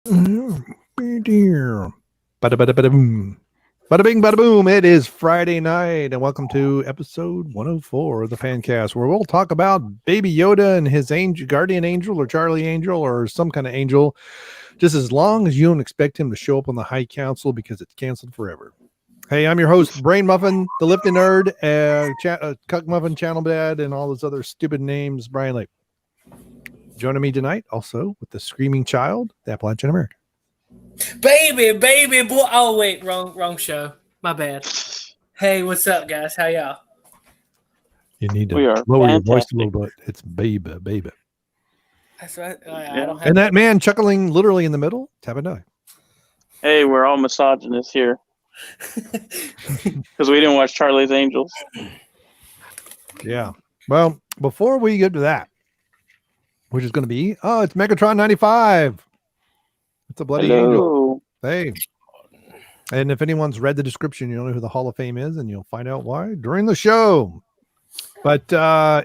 Bada bada bada boom. Bada bing bada boom. It is Friday night, and welcome to episode 104 of the Fan Caste, where we'll talk about Baby Yoda and his angel, guardian angel, or Charlie Angel, or some kind of angel, just as long as you don't expect him to show up on the High Council because it's canceled forever. Hey, I'm your host, Brain Muffin, the Lifting Nerd, Cuck Muffin, Channel Dad, and all those other stupid names, Brian Lake. Joining me tonight, also with the Screaming Child, the Appalachian American. Baby boy. Oh wait, wrong show. My bad. Hey, what's up, guys? How y'all? You need to lower your voice a little bit. It's baby. That's right. I don't have. And that man chuckling literally in the middle, Tabadai. Hey, we're all misogynists here because we didn't watch Charlie's Angels. Yeah. Well, before we get to that, which is going to be, it's Megatron 95. It's a bloody angel. Hey. And if anyone's read the description, you'll know who the Hall of Fame is, and you'll find out why during the show. But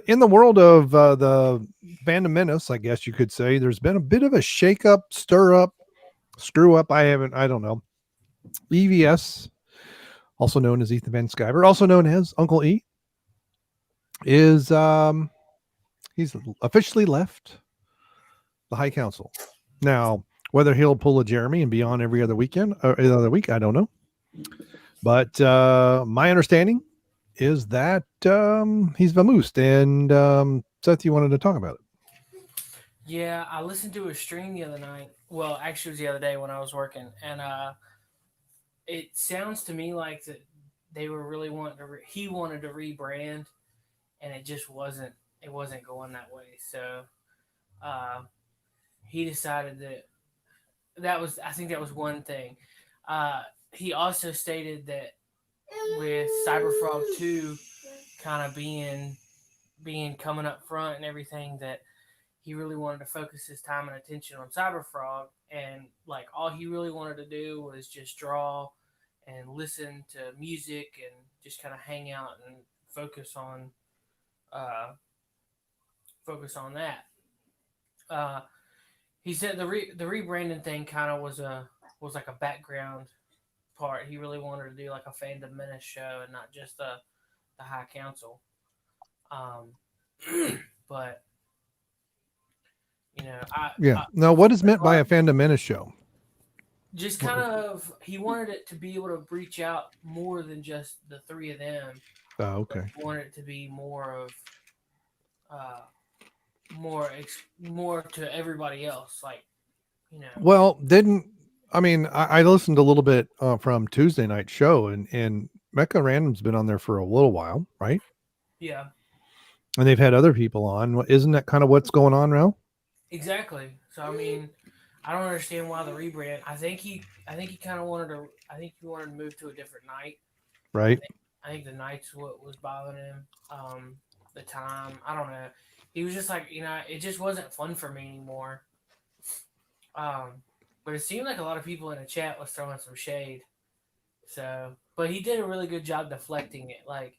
in the world of the Phantom Menace, I guess you could say, there's been a bit of a shake-up, stir-up, screw-up. I don't know. EVS, also known as Ethan Van Sciver, also known as Uncle E, is he's officially left the High Council. Now, whether he'll pull a Jeremy and be on every other weekend or every other week, I don't know. But my understanding is that he's vamoosed. And Seth, you wanted to talk about it. Yeah, I listened to a stream the other night. Well, actually, it was the other day when I was working, and it sounds to me like that they were really wanting to. He wanted to rebrand, and it just wasn't. It wasn't going that way. So he decided that was. I think that was one thing. He also stated that with Cyberfrog 2 kind of being coming up front and everything, that he really wanted to focus his time and attention on Cyberfrog, and like all he really wanted to do was just draw and listen to music and just kind of hang out and focus on that. He said the rebranding thing kind of was like a background part. He really wanted to do like a Phantom Menace show and not just the High Council. But Now, what is meant by a Phantom Menace show? Just kind of, he wanted it to be able to reach out more than just the three of them. Oh, okay. He wanted it to be more of, more to everybody else, like, Well, I listened a little bit from Tuesday night show, and Mecha Random's been on there for a little while, right? Yeah. And they've had other people on. Isn't that kind of what's going on now? Exactly. So I don't understand why the rebrand. I think he kind of wanted to. I think he wanted to move to a different night. Right. I think the night's what was bothering him. The time. I don't know. He was just like, it just wasn't fun for me anymore. But it seemed like a lot of people in the chat was throwing some shade. So, but he did a really good job deflecting it. Like,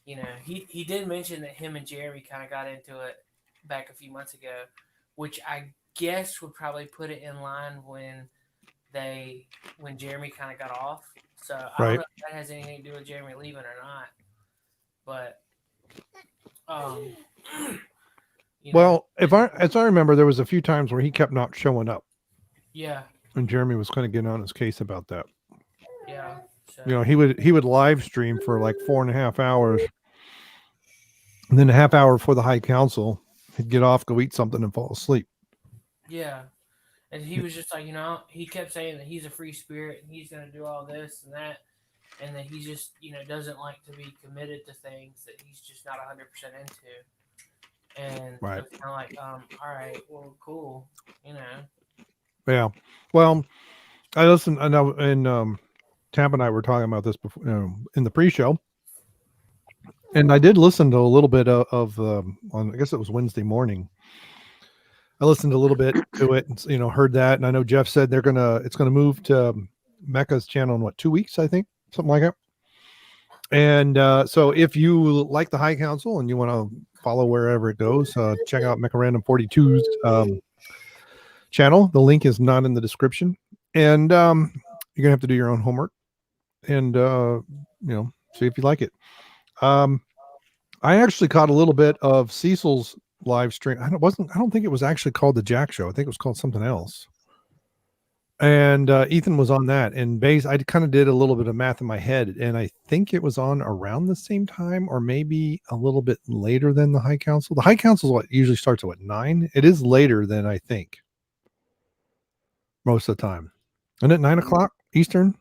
he did mention that him and Jeremy kind of got into it back a few months ago, which I guess would probably put it in line when Jeremy kind of got off. So I don't know if that has anything to do with Jeremy leaving or not. But well, as I remember, there was a few times where he kept not showing up. Yeah. And Jeremy was kind of getting on his case about that. Yeah. So. He would live stream for like 4.5 hours. And then a half hour before the High Council, he'd get off, go eat something, and fall asleep. Yeah. And he was just like, he kept saying that he's a free spirit and he's going to do all this and that. And that he just, doesn't like to be committed to things that he's just not 100% into. And right. It's kind of like, all right, well, cool, Yeah. Well, I listened, and Tam and I were talking about this before, in the pre-show. And I did listen to a little bit of on, I guess it was Wednesday morning. I listened a little bit to it and, heard that. And I know Jeff said it's going to move to Mecha's channel in 2 weeks, I think, something like that. And so if you like the High Council and you want to follow wherever it goes, check out Mecha Random 42's channel. The link is not in the description, and you're gonna have to do your own homework and see if you like it. I actually caught a little bit of Cecil's live stream. I don't think it was actually called the Jack Show. I think it was called something else. And Ethan was on that, and I kind of did a little bit of math in my head, and I think it was on around the same time, or maybe a little bit later than the High Council. The High Council usually starts at 9. It is later than I think most of the time. Isn't it 9 o'clock Eastern?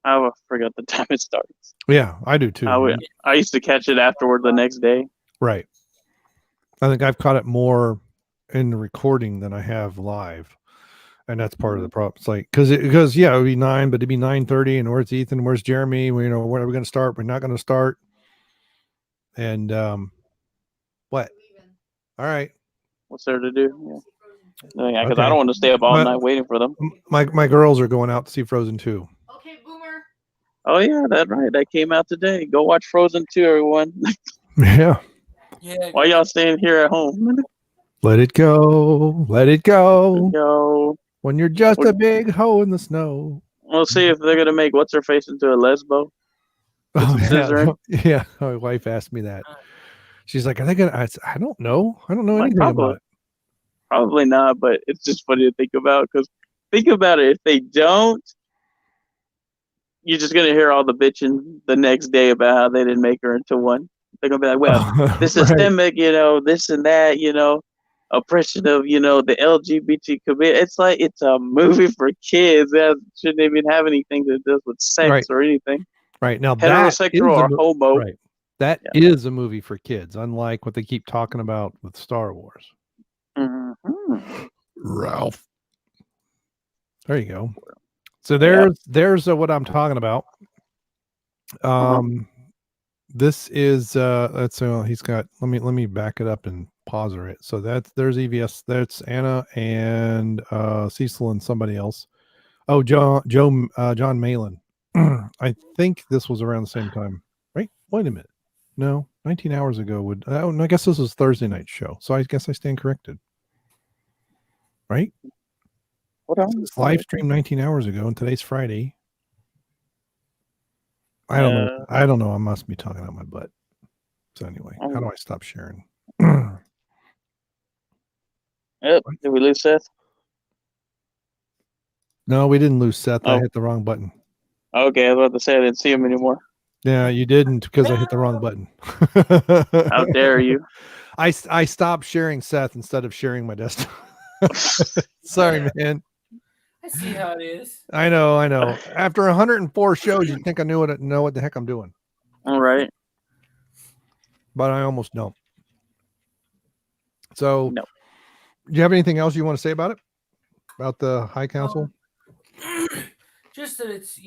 I forgot the time it starts. Yeah, I do too. I used to catch it afterward the next day. Right. I think I've caught it more in the recording than I have live. And that's part of the problem. It's like, because it would be 9, but it'd be 9:30. And where's Ethan? Where's Jeremy? When are we going to start? We're not going to start. And what? All right. What's there to do? Yeah, because I don't want to stay up all night waiting for them. My girls are going out to see Frozen 2. Okay, Boomer. Oh yeah, that's right. That came out today. Go watch Frozen 2, everyone. Yeah. Yeah. Why y'all staying here at home? Let it go. Let it go. Go. When you're just a big hoe in the snow. We'll see if they're gonna make what's her face into a lesbo. Oh, yeah. My wife asked me that. She's like, "Are they gonna?" I don't know. I don't know anything about it. Probably not, but it's just funny to think about. Because think about it. If they don't, you're just gonna hear all the bitching the next day about how they didn't make her into one. They're gonna be like, "Well, this is systemic, this and that, oppression of, the LGBT community." It's like it's a movie for kids that shouldn't even have anything to do with sex or anything. Right now, heterosexual or homo. Right. That is a movie for kids, unlike what they keep talking about with Star Wars. Mm-hmm. Ralph. There you go. So there's what I'm talking about. This is he's got. Let me back it up and pause it. So there's EVS. That's Anna and Cecil and somebody else. Oh, John Malin. I think this was around the same time, right? Wait a minute. No, 19 hours ago I guess this was Thursday night show. So I guess I stand corrected. Right? What else? It's live stream 19 hours ago, and today's Friday. I don't know. I don't know. I must be talking out my butt. So anyway, how do I stop sharing? Yep. Did we lose Seth? No, we didn't lose Seth. I hit the wrong button. Okay, I was about to say I didn't see him anymore. Yeah, you didn't because I hit the wrong button. How dare you? I stopped sharing Seth instead of sharing my desktop. Sorry, man. I see how it is. I know. After 104 shows, you'd think I know what the heck I'm doing. All right. But I almost don't. So, do you have anything else you want to say about it? About the High Council? Just that it's,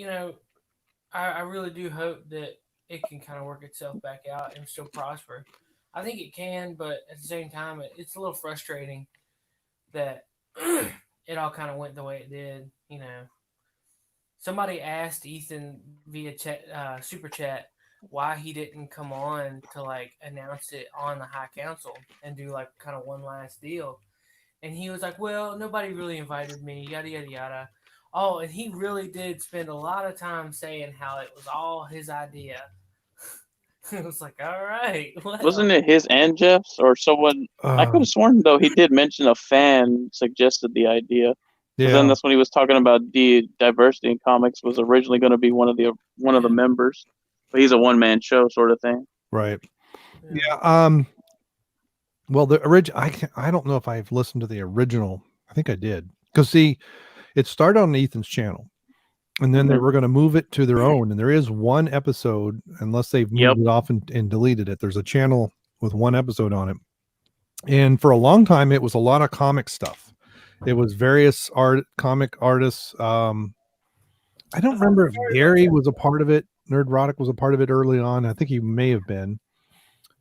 I really do hope that it can kind of work itself back out and still prosper. I think it can, but at the same time, it's a little frustrating that it all kind of went the way it did. Somebody asked Ethan via super chat why he didn't come on to announce it on the High Council and do kind of one last deal. And he was like, "Well, nobody really invited me, yada, yada, yada." Oh, and he really did spend a lot of time saying how it was all his idea. It was like, all right. Well. Wasn't it his and Jeff's or someone? I could have sworn, though, he did mention a fan suggested the idea. Yeah. Then that's when he was talking about the diversity in comics was originally going to be one of the members. But he's a one-man show sort of thing. Right. Yeah. Well, the original, I don't know if I've listened to the original. I think I did. Because, see, it started on Ethan's channel. And then they were going to move it to their own. And there is one episode, unless they've moved it off and deleted it. There's a channel with one episode on it. And for a long time, it was a lot of comic stuff. It was various comic artists. I don't remember if Gary was a part of it. Nerdrotic was a part of it early on. I think he may have been.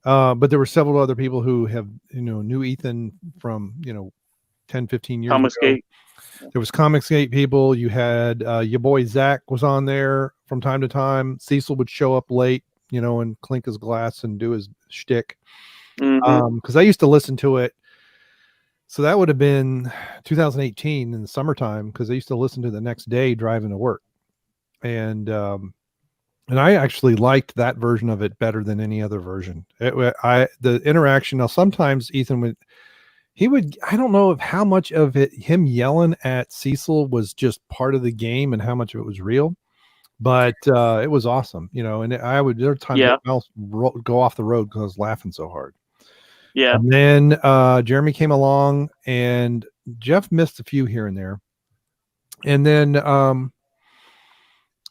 But there were several other people who have, knew Ethan from, 10, 15 years ago. There was Comicsgate people. You had your boy Zach was on there from time to time. Cecil would show up late, and clink his glass and do his shtick. Because I used to listen to it So that would have been 2018 in the summertime, because I used to listen to the next day driving to work. And I actually liked that version of it better than any other version. The interaction. Now, sometimes Ethan I don't know if how much of it, him yelling at Cecil, was just part of the game and how much of it was real, but it was awesome, you know. And there were times my mouth go off the road because I was laughing so hard. Yeah. And then Jeremy came along, and Jeff missed a few here and there. And then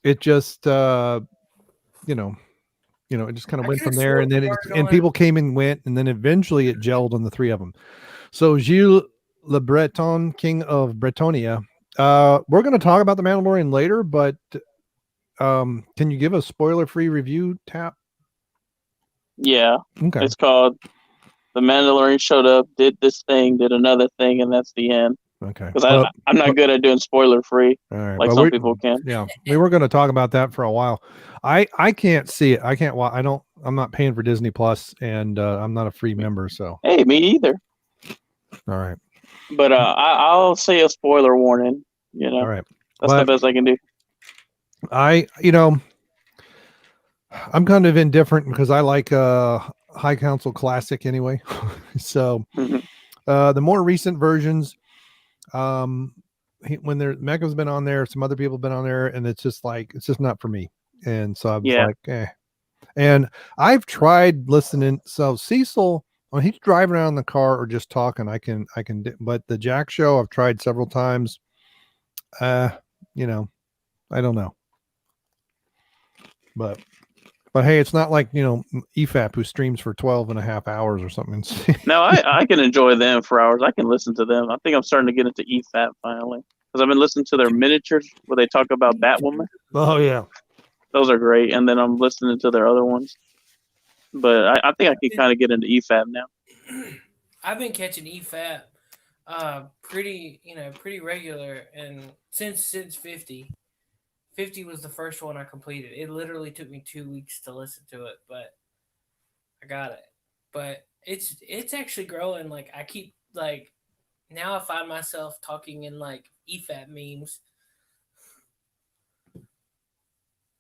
it just, you know, it just kind of went from there. And then people came and went, and then eventually it gelled on the three of them. So Gilles Le Breton, King of Bretonia. We're going to talk about the Mandalorian later, but can you give a spoiler-free review, Tap? Yeah. Okay. It's called The Mandalorian Showed Up, Did This Thing, Did Another Thing, and that's the end. Okay. Because I'm not good at doing spoiler-free, right, like some people can. Yeah, we were going to talk about that for a while. I can't see it. I can't. I'm not paying for Disney Plus, and I'm not a free member. So hey, me either. All right. But I'll say a spoiler warning. You know. All right. That's the best I can do. I'm kind of indifferent because I like High Council Classic anyway. So the more recent versions, when Mecha's been on there, some other people have been on there, and it's just not for me. And so I'm like, eh. And I've tried listening. So Cecil, when he's driving around in the car or just talking, I can, but the Jack Show, I've tried several times. I don't know. But hey, it's not like, EFAP, who streams for 12 and a half hours or something. No, I can enjoy them for hours. I can listen to them. I think I'm starting to get into EFAP finally, because I've been listening to their miniatures where they talk about Batwoman. Oh, yeah. Those are great. And then I'm listening to their other ones. But I think I can kind of get into EFAP now. I've been catching EFAP pretty regular, and since 50. 50 was the first one I completed. It literally took me 2 weeks to listen to it, but I got it. But it's actually growing. Like, I keep, like, now I find myself talking in, like, EFAP memes.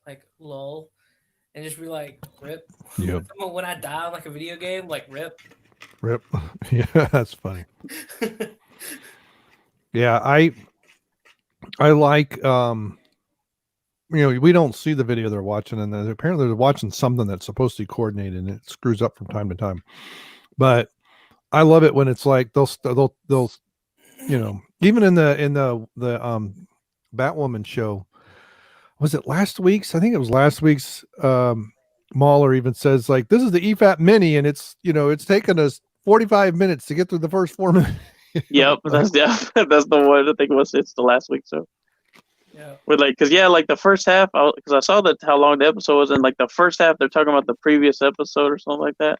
Like, lol. And just be like, rip. Yep. When I die on, like, a video game, like, rip. Rip. Yeah, that's funny. Yeah, I like, we don't see the video they're watching, and apparently they're watching something that's supposed to be coordinated, and it screws up from time to time. But I love it when it's like they'll even in the Batwoman show, was it last week's? I think it was last week's. Mahler even says, like, this is the EFAP mini, and it's taken us 45 minutes to get through the first 4 minutes. Yep, that's the one. I think it's the last week. So yeah, with like the first half, because I saw how long the episode was, and like the first half they're talking about the previous episode or something like that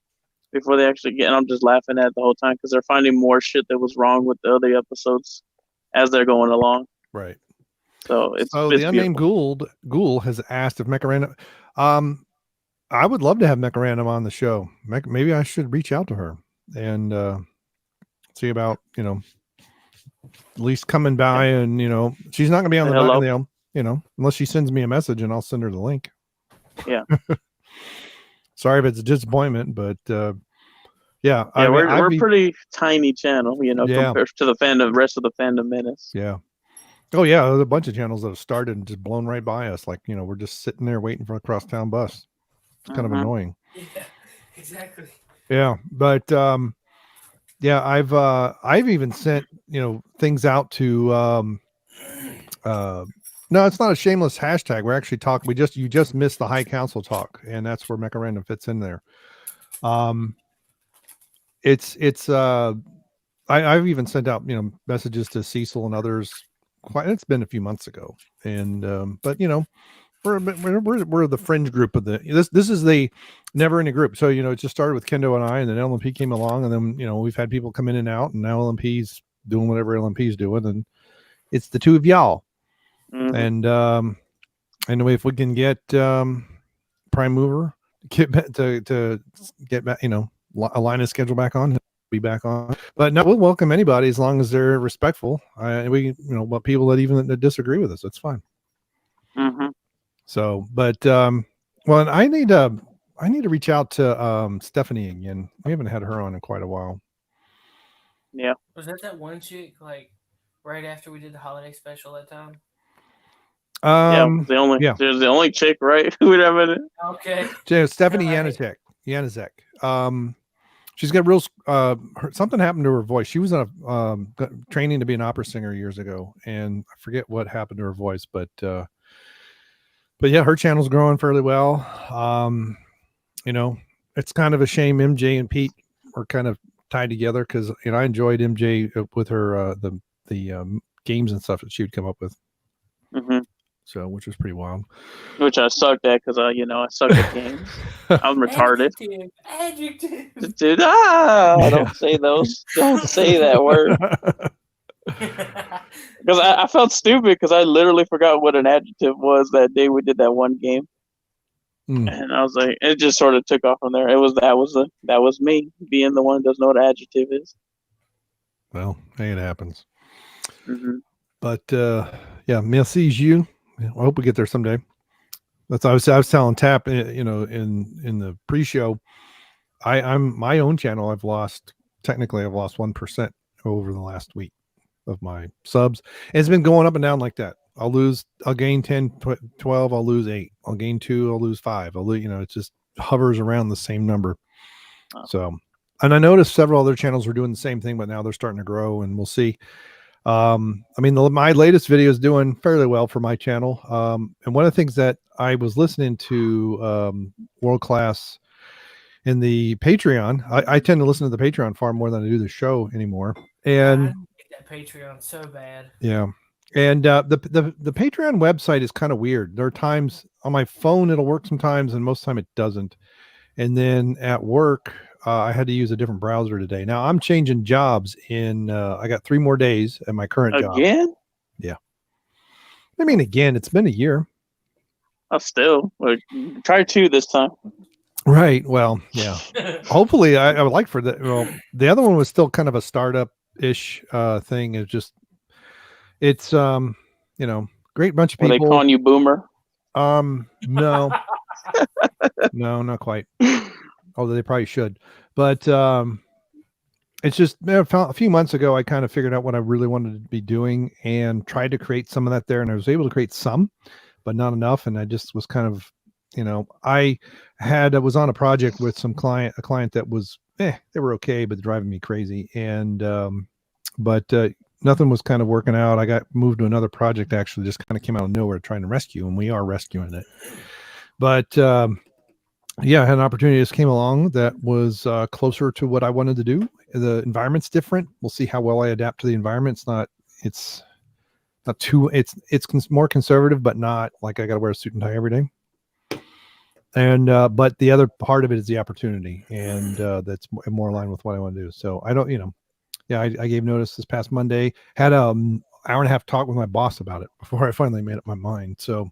before they actually get. And I'm just laughing at it the whole time because they're finding more shit that was wrong with the other episodes as they're going along. Right. So it's the unnamed Ghoul has asked if Mecha Random. I would love to have Mecha Random on the show. Maybe I should reach out to her and see about, at least coming by, and she's not gonna be on the unless she sends me a message, and I'll send her the link. Yeah. Sorry if it's a disappointment, but yeah, we're a pretty tiny channel, compared to the rest of the fandom menace. Yeah. Oh yeah, there's a bunch of channels that have started and just blown right by us. Like, we're just sitting there waiting for a crosstown bus. It's kind of annoying. Yeah, exactly. Yeah, but yeah, I've even sent things out to no, it's not a shameless hashtag. We're actually talking. You just missed the High Council talk, and that's where Mecha Random fits in there. I've even sent out messages to Cecil and others. It's been a few months ago, and but we're the fringe group of this is the never ending group. So it just started with Kendo and I, and then LMP came along, and then we've had people come in and out, and now LMP's doing whatever LMP's doing, and it's the two of y'all. And anyway, if we can get Prime Mover to get back, align his schedule back on, be back on. But no, we'll welcome anybody as long as they're respectful. What people that even that disagree with us, that's fine. Mm-hmm. So, but well, I need to reach out to Stephanie again. We haven't had her on in quite a while. Yeah. Was that one chick like right after we did the holiday special that time? There's the only chick, right? Who have it? Okay. Stephanie Yanizek. She's got real something happened to her voice. She was on a training to be an opera singer years ago, and I forget what happened to her voice, but yeah, her channel's growing fairly well. It's kind of a shame MJ and Pete are kind of tied together because I enjoyed MJ with her the games and stuff that she would come up with. Mm-hmm. So, which was pretty wild. Which I sucked at because I suck at games. I'm retarded. Adjective. Dude, don't say those. Don't say that word. Because I felt stupid because I literally forgot what an adjective was that day we did that one game, and I was like, it just sort of took off from there. That was me being the one who doesn't know what an adjective is. Well, hey, it happens. Mm-hmm. But yeah, merci you. I hope we get there someday. That's I was telling Tap, in the pre-show. I'm my own channel. I've lost 1% over the last week of my subs. And it's been going up and down like that. I'll gain 10, 12, I'll lose 8. I'll gain 2, I'll lose 5. It just hovers around the same number. Oh. So, and I noticed several other channels were doing the same thing, but now they're starting to grow, and we'll see. My latest video is doing fairly well for my channel. And one of the things that I was listening to World Class in the Patreon, I tend to listen to the Patreon far more than I do the show anymore. And I hate that Patreon so bad. Yeah. And the Patreon website is kind of weird. There are times on my phone it'll work sometimes, and most of the time it doesn't. And then at work, I had to use a different browser today. Now I'm changing jobs I got 3 more days at my current job. Again? Yeah. I mean, again, it's been a year. Still, try 2 this time. Right. Well, yeah. Hopefully, I would like for that. Well, the other one was still kind of a startup-ish thing. It's great bunch of people. Were they calling you boomer? No, no, not quite. Although they probably should. But it's just a few months ago, I kind of figured out what I really wanted to be doing and tried to create some of that there. And I was able to create some, but not enough. And I just was kind of, I was on a project with a client that was, they were okay, but driving me crazy. And, but nothing was kind of working out. I got moved to another project, actually just kind of came out of nowhere trying to rescue, and we are rescuing it. But, yeah, I had an opportunity that came along that was closer to what I wanted to do. The environment's different. We'll see how well I adapt to the environment. It's more conservative, but not like I got to wear a suit and tie every day. And but the other part of it is the opportunity, and that's more aligned with what I want to do. So I don't, I gave notice this past Monday. Had hour and a half talk with my boss about it before I finally made up my mind. So,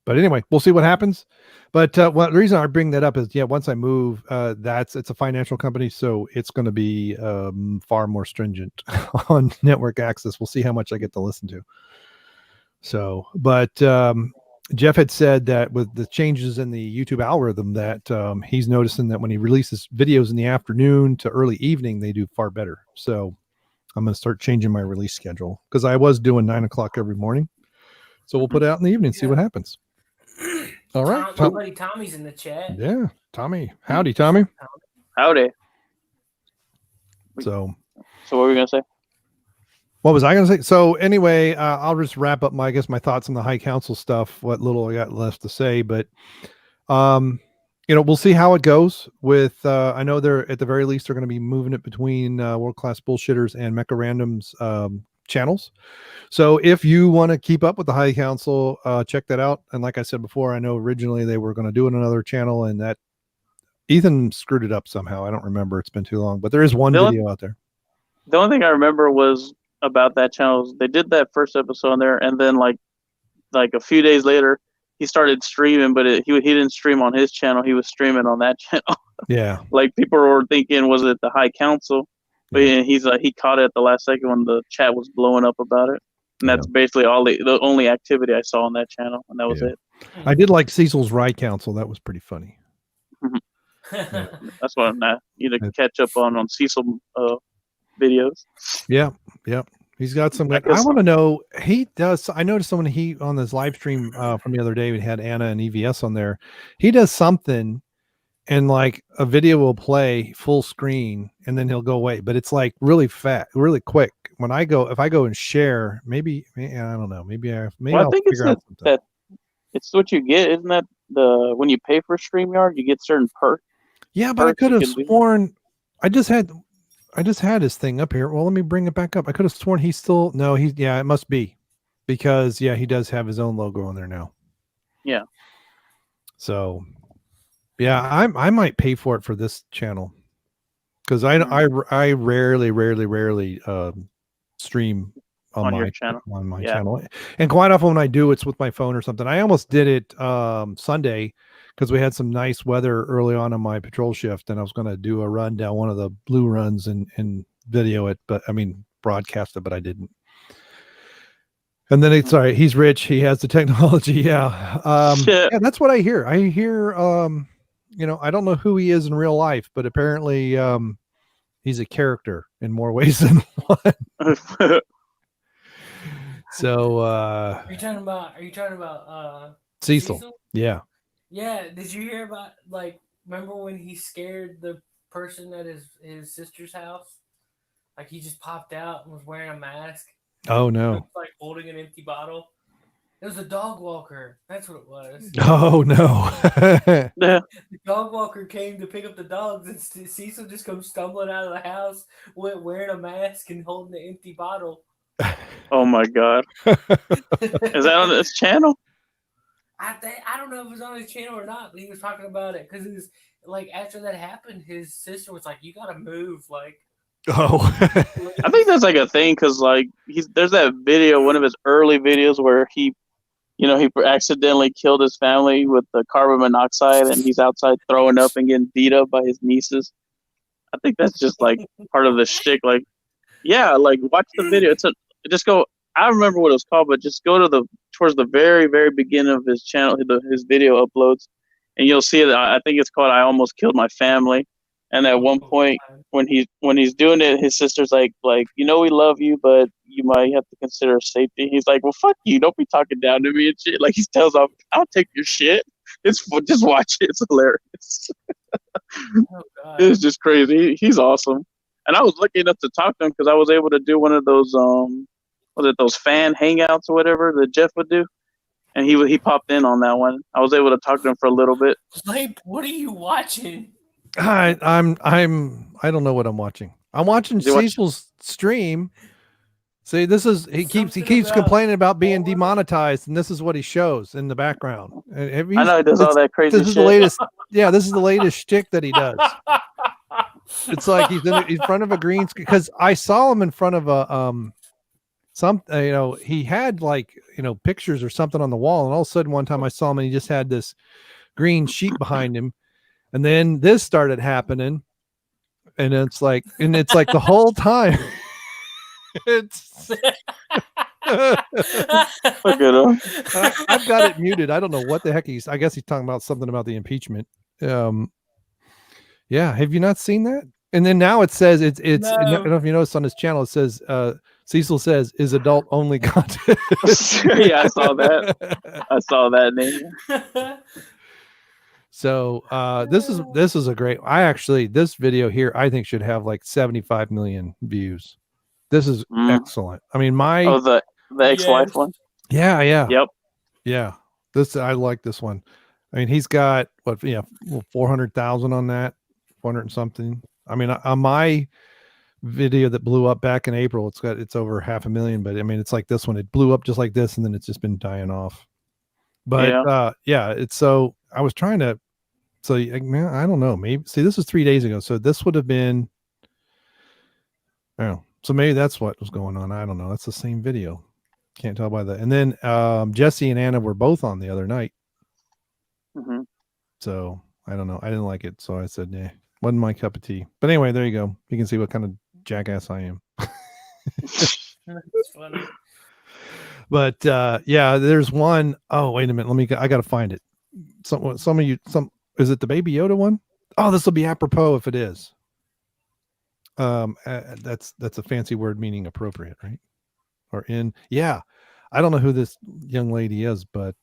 but anyway, we'll see what happens. But the reason I bring that up is, once I move, it's a financial company, so it's going to be far more stringent on network access. We'll see how much I get to listen to. So, but Jeff had said that with the changes in the YouTube algorithm, that he's noticing that when he releases videos in the afternoon to early evening, they do far better. So I'm going to start changing my release schedule, because I was doing 9 o'clock every morning. So we'll put it out in the evening, see what happens. All right. My buddy Tommy's in the chat. Yeah, Tommy. Howdy, Tommy. Howdy. So what were we going to say? What was I going to say? So anyway, I'll just wrap up my thoughts on the High Council stuff, what little I got left to say. But, we'll see how it goes with, I know they're at the very least, they're going to be moving it between World Class Bullshitters and Mecha Random's channels. So if you want to keep up with the High Council, check that out. And like I said before, I know originally they were going to do it on another channel, and that Ethan screwed it up somehow. I don't remember. It's been too long, but there is one video out there. The only thing I remember was about that channel. They did that first episode on there, and then like a few days later, he started streaming, but he didn't stream on his channel. He was streaming on that channel. Yeah. Like people were thinking, was it the High Council? But Yeah. he's he caught it at the last second when the chat was blowing up about it. And that's Yeah. basically all the only activity I saw on that channel, and that was it. I did like Cecil's Ride Council. That was pretty funny. That's what I need to catch up on Cecil videos. Yeah. Yep. He's got some. I want to know. He does. I noticed someone on this live stream from the other day. We had Anna and EVS on there. He does something, and like a video will play full screen, and then he'll go away. But it's like really really quick. When if I go and share, maybe I don't know. Maybe I think it's that it's what you get, isn't that when you pay for StreamYard, you get certain perks. Yeah, but I could have sworn I just had his thing up here. Well, let me bring it back up. I could have sworn it must be because he does have his own logo on there now. Yeah. So yeah, I might pay for it for this channel because I rarely stream on my channel. And quite often when I do, it's with my phone or something. I almost did it Sunday because we had some nice weather early on my patrol shift, and I was going to do a run down one of the blue runs and video it, but broadcast it, but I didn't. And then he's rich. He has the technology. Yeah. Yeah, that's what I hear. I hear, I don't know who he is in real life, but apparently he's a character in more ways than one. So are you talking about Cecil? Yeah. Yeah. Did you hear about remember when he scared the person at his sister's house? Like he just popped out and was wearing a mask. Oh no. He was, holding an empty bottle. It was a dog walker. That's what it was. Oh no. The dog walker came to pick up the dogs, and Cecil just comes stumbling out of the house, wearing a mask and holding an empty bottle. Oh my god. Is that on this channel? I don't know if it was on his channel or not, but he was talking about it because it was after that happened, his sister was like, "You gotta move." Oh. I think that's a thing because there's that video, one of his early videos where he accidentally killed his family with the carbon monoxide, and he's outside throwing up and getting beat up by his nieces. I think that's just part of the shtick. Watch the video. Just go. I remember what it was called, but just go towards the very, very beginning of his channel, his video uploads, and you'll see that I think it's called "I Almost Killed My Family." And at one point, when he's doing it, his sister's like, we love you, but you might have to consider safety. He's like, well, fuck you, don't be talking down to me and shit. He tells off, I'll take your shit. It's just watch it. It's hilarious. It's just crazy. He's awesome. And I was lucky enough to talk to him because I was able to do one of those those fan hangouts or whatever that Jeff would do, and he popped in on that one. I was able to talk to him for a little bit. What are you watching? I don't know what I'm watching. I'm watching Cecil's stream. See, he keeps complaining about being demonetized, and this is what he shows in the background. I know he does all that crazy shit. This is the latest. Yeah, this is the latest shtick that he does. It's like he's in front of a green screen because I saw him in front of a he had pictures or something on the wall, and all of a sudden one time I saw him and he just had this green sheet behind him, and then this started happening, and it's like the whole time. It's look at him. I've got it muted. I don't know what the heck I guess he's talking about something about the impeachment. Yeah, have you not seen that? And then now it says it's no. I don't know if you noticed on his channel it says Cecil says is adult only content. Yeah, I saw that name. So this is a great. This video here I think should have 75 million views. This is excellent. I mean, the ex-wife one. Yeah. Yep. Yeah. I like this one. I mean, he's got 400,000 on that, 400 and something. I mean, on my video that blew up back in April, it's over 500,000. But I mean, it's like this one. It blew up just like this, and then it's just been dying off. But it's so. I was trying to. So man, I don't know. Maybe this was 3 days ago. So this would have been. Oh. So maybe that's what was going on. I don't know. That's the same video. Can't tell by that. And then Jesse and Anna were both on the other night. Mm-hmm. So I don't know. I didn't like it, so I said, "Nah, wasn't my cup of tea." But anyway, there you go. You can see what kind of jackass I am. That's funny. But yeah, there's one. Oh, wait a minute. I got to find it. Some of you. Is it the Baby Yoda one? Oh, this will be apropos if it is. That's a fancy word meaning appropriate, right? Or in. Yeah, I don't know who this young lady is, but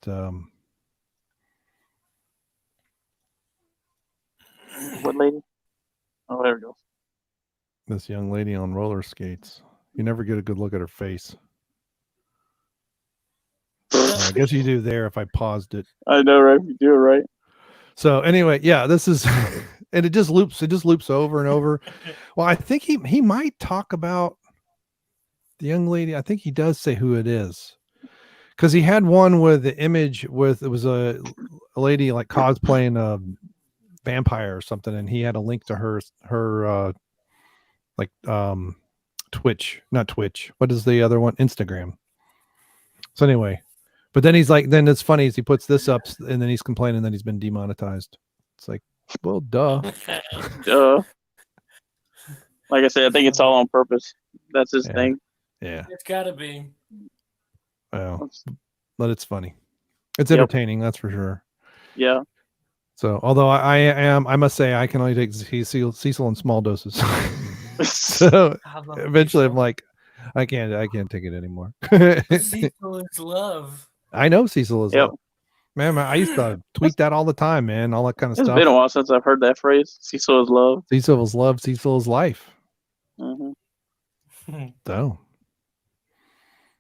What lady? Oh, there we go. this young lady on roller skates. You never get a good look at her face. I guess you do there if I paused it. I know, right? You do it right. So anyway, yeah, this is, and it just loops over and over. Well, I think he might talk about the young lady. I think he does say who it is, because he had one with the image with, it was a lady like cosplaying a vampire or something, and he had a link to her like Twitch, not Twitch. What is the other one? Instagram. So anyway, but then he's like, then it's funny is he puts this up and then he's complaining that he's been demonetized. It's like, well, duh. Duh. Like I said, I think it's all on purpose. That's his thing. Yeah. It's gotta be. Well, but it's funny. It's entertaining, that's for sure. Yeah. So, although I must say, I can only take Cecil in small doses. So eventually, I'm like, I can't take it anymore. Cecil is love. I know Cecil is love. Man, I used to tweet that all the time, man. All that kind of stuff. It's been a while since I've heard that phrase. Cecil is love. Cecil is love. Cecil is life. Mm-hmm. So,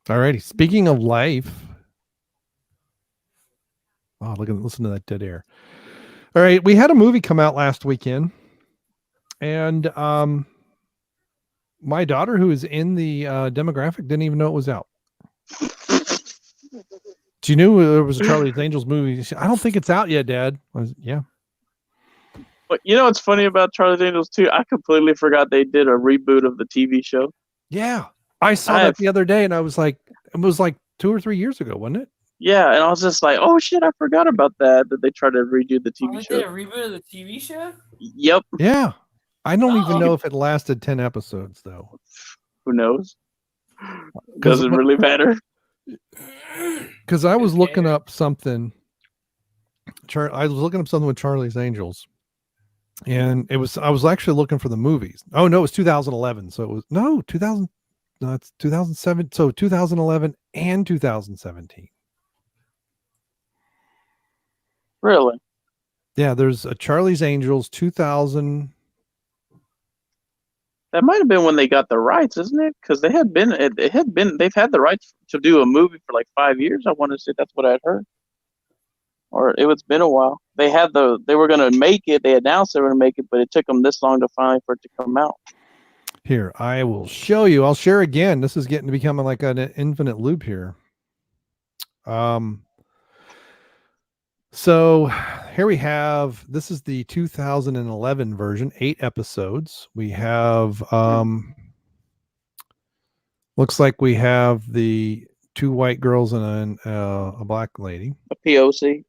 alrighty. Speaking of life, oh, listen to that dead air. All right, we had a movie come out last weekend, and my daughter, who is in the demographic, didn't even know it was out. She knew there was a Charlie's Angels movie. I don't think it's out yet, Dad. Yeah. But you know what's funny about Charlie's Angels too? I completely forgot they did a reboot of the TV show. Yeah, I saw that the other day, and I was like, it was like 2 or 3 years ago, wasn't it? Yeah, and I was just like, oh shit, I forgot about that they tried to redo the TV show. They did a reboot of the TV show? Yep. Yeah. I don't even know if it lasted 10 episodes, though. Who knows? Doesn't really matter. Because I was looking up something. I was looking up something with Charlie's Angels, and I was actually looking for the movies. Oh no, it was 2011. So it was 2000. No, it's 2007. So 2011 and 2017. Really? Yeah, there's a Charlie's Angels 2000. That might have been when they got the rights, isn't it? Because they've had the rights to do a movie for like 5 years. I want to say that's what I'd heard. Or it's been a while. They were going to make it. They announced they were going to make it, but it took them this long to finally for it to come out. Here, I will show you. I'll share again. This is getting to becoming like an infinite loop here. So here we have, this is the 2011 version, 8 episodes. We have, looks like we have the 2 white girls and a black lady. A POC.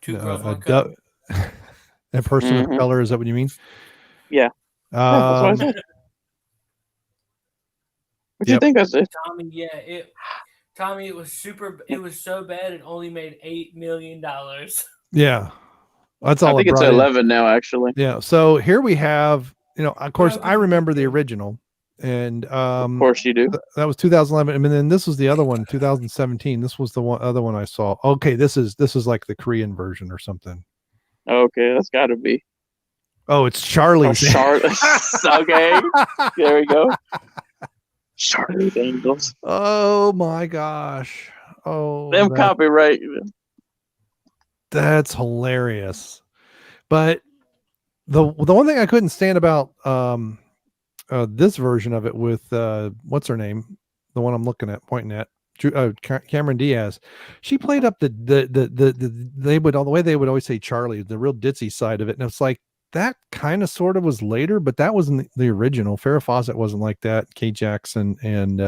2 girls, 1 cup. A person of color, is that what you mean? Yeah. What do you think I said? Tommy, it was so bad it only made $8 million. Yeah. That's all. I think it's 11 now, actually. Yeah. So here we have, of course, I remember the original, and of course you do. That was 2011, and then this was the other one, 2017. This was the other one I saw. Okay, this is like the Korean version or something. Okay, that's got to be. Oh, it's Charlie's. Okay, there we go. Charlie's Angels. Oh my gosh! Oh, them copyright. That's hilarious. But the one thing I couldn't stand about this version of it with what's her name, the one I'm pointing at, Cameron Diaz, she played up the they would always say Charlie, the real ditzy side of it, and it's like that kind of sort of was later, but that wasn't the original. Farrah Fawcett wasn't like that. Kate Jackson and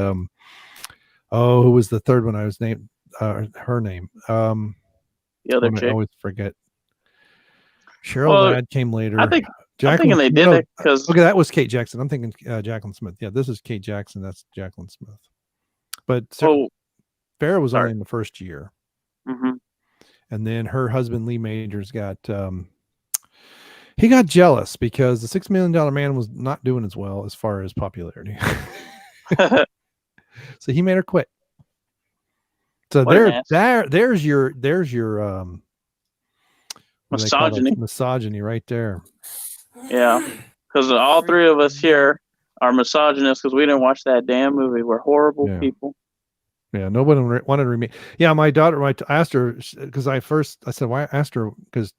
who was the third one? I was named her name. the other I chick. always forget. Cheryl Ladd came later. I'm thinking they did it because okay, that was Kate Jackson. I'm thinking Jacqueline Smith. Yeah, this is Kate Jackson. That's Jacqueline Smith. But Farrah was only in the first year, and then her husband Lee Majors got he got jealous because the $6 Million Man was not doing as well as far as popularity, so he made her quit. So there's your misogyny right there. Yeah, because all three of us here are misogynists because we didn't watch that damn movie. We're horrible people. Yeah, nobody wanted to remake. Yeah, my daughter. I asked her because I said, why? I asked her because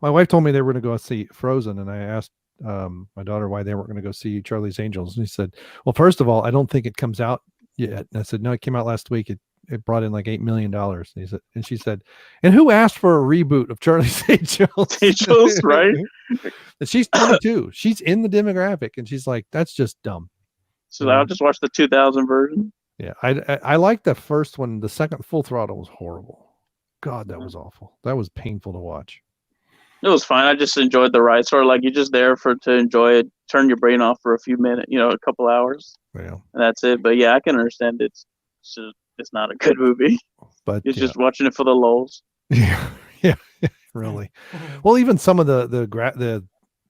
my wife told me they were going to go see Frozen, and I asked my daughter why they weren't going to go see Charlie's Angels, and he said, well, first of all, I don't think it comes out yet. And I said, no, it came out last week. It brought in like $8 million. And she said, and who asked for a reboot of Charlie's Angels? Angels, right? And she's 22. She's in the demographic, and she's like, that's just dumb. So I'll just watch the 2000 version. Yeah, I like the first one. The second, Full Throttle, was horrible. God, that was awful. That was painful to watch. It was fine. I just enjoyed the ride. Sort of like you're just there to enjoy it, turn your brain off for a few minutes, a couple hours. Yeah. And that's it. But yeah, I can understand it's not a good movie. But it's just watching it for the lulz. Yeah, really. Well, even some of the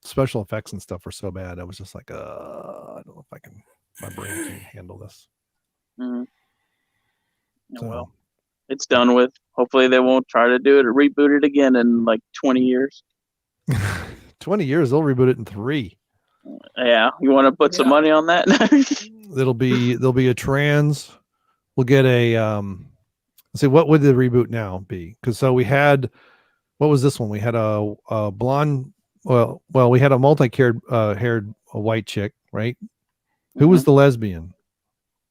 special effects and stuff were so bad. I was just like, I don't know if my brain can handle this. So, well, it's done with. Hopefully they won't try to do it or reboot it again in like 20 years. 20 years, they'll reboot it in 3. Yeah, you want to put some money on that? There'll be a trans. We'll get a let's see, what would the reboot now be? Because so we had, what was this one? We had a blonde. Well, we had a multi-haired white chick, right? Who was the lesbian?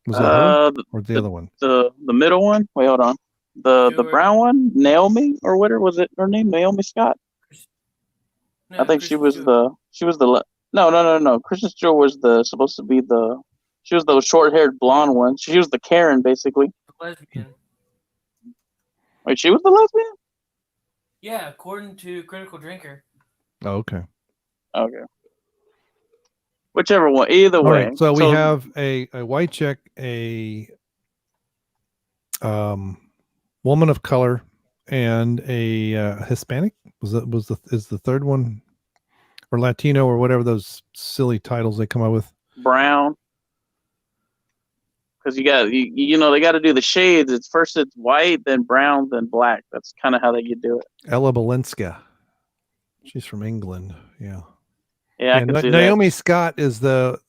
Was that her or the other one? The middle one. Wait, hold on. The brown one, Naomi, or whatever was it? Her name, Naomi Scott. No, I think she was the no. Kristen Stewart was supposed to be she was the short-haired blonde one. She was the Karen, basically. Lesbian. Wait, she was the lesbian? Yeah, according to Critical Drinker. Oh, okay. Whichever one, either way. Right, so we have a white chick, a woman of color, and a Hispanic. Is the third one, or Latino, or whatever those silly titles they come up with? Brown. Because they got to do the shades. It's white, then brown, then black. That's kind of how they do it. Ella Balinska. She's from England. Yeah. Yeah, I can see Naomi Scott is the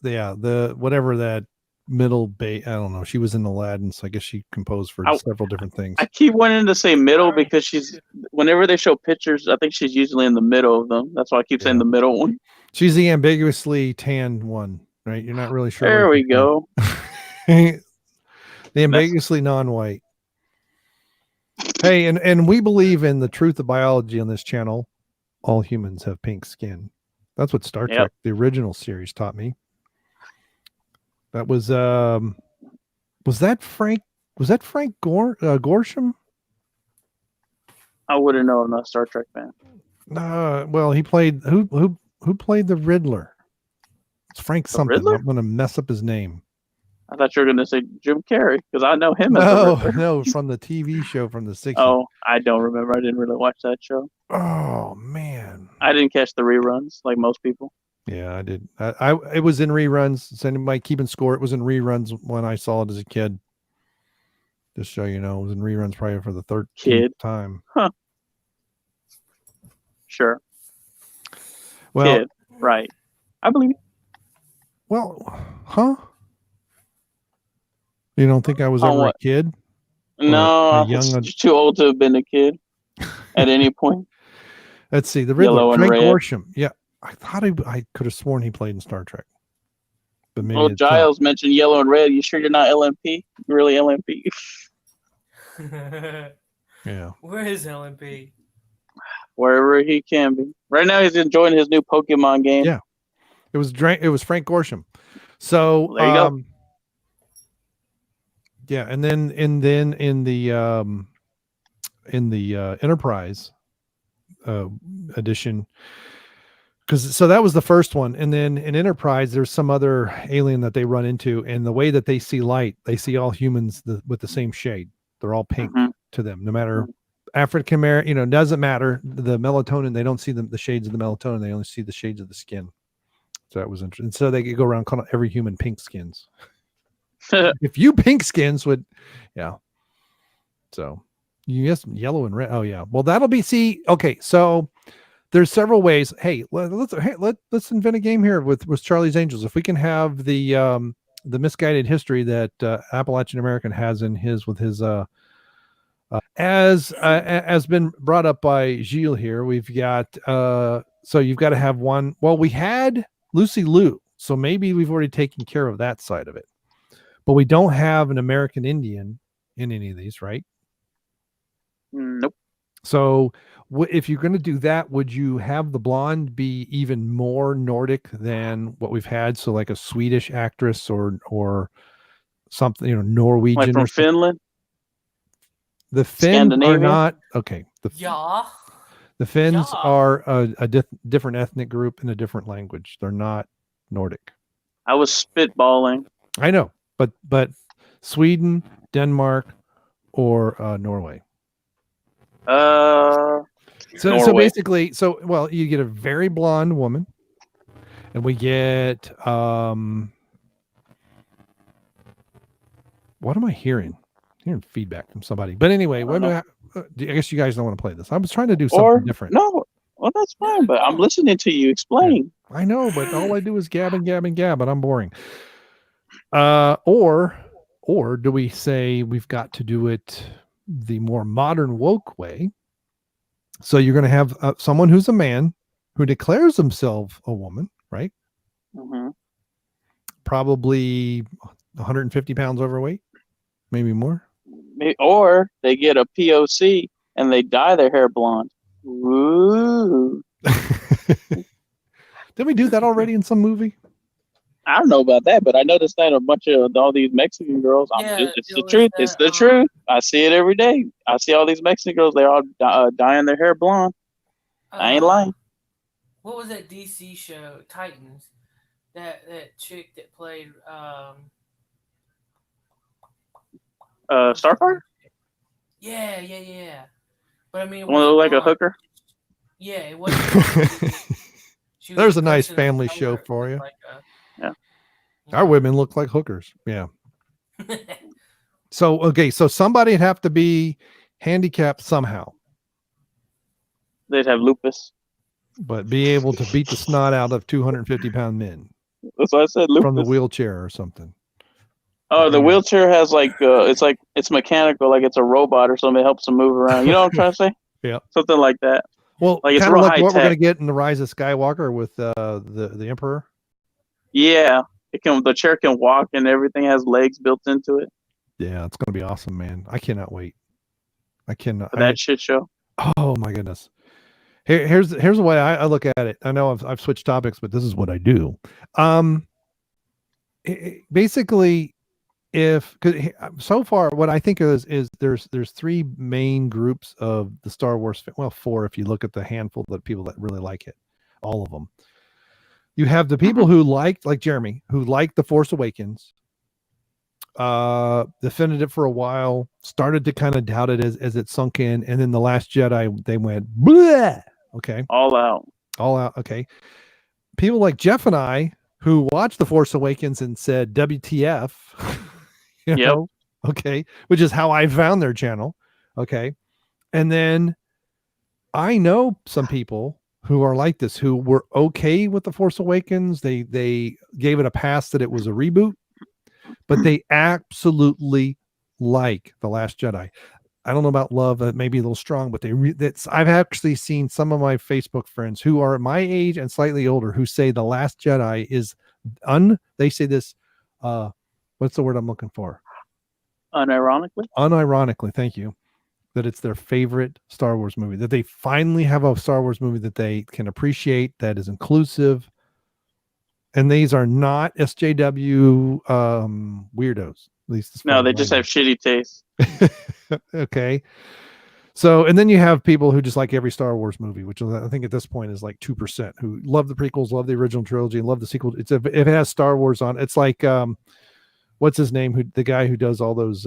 whatever that middle I don't know. She was in Aladdin, so I guess she composed for several different things. I keep wanting to say middle because whenever they show pictures, I think she's usually in the middle of them. That's why I keep saying the middle one. She's the ambiguously tanned one, right? You're not really sure. There we go. The ambiguously non-white. Hey, and we believe in the truth of biology on this channel. All humans have pink skin. That's what Star Trek, the original series, taught me. That was that Frank Gorsham? I wouldn't know. I'm not a Star Trek fan. Well, he played who played the Riddler? It's Frank something. Riddler? I'm gonna mess up his name. I thought you were gonna say Jim Carrey because I know him. No, from the TV show from the 60s. Oh, I don't remember. I didn't really watch that show. Oh man, I didn't catch the reruns like most people. Yeah, I did. It was in reruns. So anybody keeping score, it was in reruns when I saw it as a kid. Just so you know, it was in reruns probably for the 13th time. Huh. Sure. Well, kid. Right. I believe it. Well, huh? You don't think I was ever a kid? No, you're too old to have been a kid at any point. Let's see. The Riddler, Frank Gorsham. Yeah, I thought I could have sworn he played in Star Trek. But maybe Giles mentioned yellow and red. You sure you're not LMP? You're really LMP? Yeah. Where is LMP? Wherever he can be. Right now, he's enjoying his new Pokemon game. Yeah. It was Frank Gorsham. So there you go. Yeah, and then in the Enterprise edition, because so that was the first one, and then in Enterprise there's some other alien that they run into, and the way that they see light, they see all humans with the same shade. They're all pink to them, no matter African American, doesn't matter the melatonin. They don't see the shades of the melatonin. They only see the shades of the skin. So that was interesting. So they could go around calling every human pink skins. If you pink skins would, yeah. So yes, yellow and red. Oh yeah. Well, that'll be okay. So there's several ways. Hey, let's invent a game here with Charlie's Angels. If we can have the misguided history that Appalachian American has in his as been brought up by Gilles here, we've got so you've got to have one. Well, we had Lucy Liu, so maybe we've already taken care of that side of it, but we don't have an American Indian in any of these, right? Nope. So if you're going to do that, would you have the blonde be even more Nordic than what we've had? So like a Swedish actress or something, Norwegian, like from Finland. The Finns are not okay. The Finns are a different ethnic group in a different language. They're not Nordic. I was spitballing. I know, but Sweden, Denmark, or Norway. So basically, you get a very blonde woman, and we get what am I hearing? Hearing feedback from somebody. But anyway, I guess you guys don't want to play this. I was trying to do something different. No, well that's fine, but I'm listening to you explain. Yeah, I know, but all I do is gab and gab and gab, and I'm boring. Or do we say we've got to do it the more modern woke way? So you're going to have someone who's a man who declares himself a woman, right? Mm-hmm. Probably 150 pounds overweight, maybe more. Or they get a POC and they dye their hair blonde. Ooh. Did we do that already in some movie? I don't know about that, but I noticed that a bunch of all these Mexican girls. It's the truth. It's the truth. I see it every day. I see all these Mexican girls. They're all dyeing their hair blonde. I ain't lying. What was that DC show, Titans? That chick that played Starfire? Yeah. But I mean, one that look like a hooker. Yeah, it wasn't. There's a nice family show for you. Our women look like hookers. Yeah. So somebody'd have to be handicapped somehow. They'd have lupus. But be able to beat the snot out of 250-pound men. That's what I said, lupus. From the wheelchair or something. Oh, the wheelchair has it's mechanical, like it's a robot or something. It helps them move around. You know what I'm trying to say? Yeah. Something like that. Well, like kind of like what we're going to get in The Rise of Skywalker with the Emperor. Yeah. The chair can walk and everything has legs built into it. Yeah, it's going to be awesome, man. I cannot wait. I cannot. That shit show. Oh my goodness. Here's the way I look at it. I know I've switched topics, but this is what I do. Basically, so far what I think is there's three main groups of the Star Wars. Well, four if you look at the handful of people that really like it, all of them. You have the people who like Jeremy, who like The Force Awakens, defended it for a while, started to kind of doubt it as it sunk in, and then The Last Jedi, they went, bleh! Okay. All out. Okay. People like Jeff and I, who watched The Force Awakens and said, WTF, you know? Okay. Which is how I found their channel. Okay. And then I know some people who are like this, who were okay with The Force Awakens. They gave it a pass that it was a reboot, but they absolutely like The Last Jedi. I don't know about love, that may be a little strong, but I've actually seen some of my Facebook friends who are my age and slightly older who say The Last Jedi is they say this, what's the word I'm looking for? Unironically, thank you. That it's their favorite Star Wars movie, that they finally have a Star Wars movie that they can appreciate, that is inclusive. And these are not SJW weirdos. At least no, they just have shitty taste. Okay. So, and then you have people who just like every Star Wars movie, which I think at this point is like 2%, who love the prequels, love the original trilogy, and love the sequel. If it has Star Wars on, it's like what's his name? The guy who does all those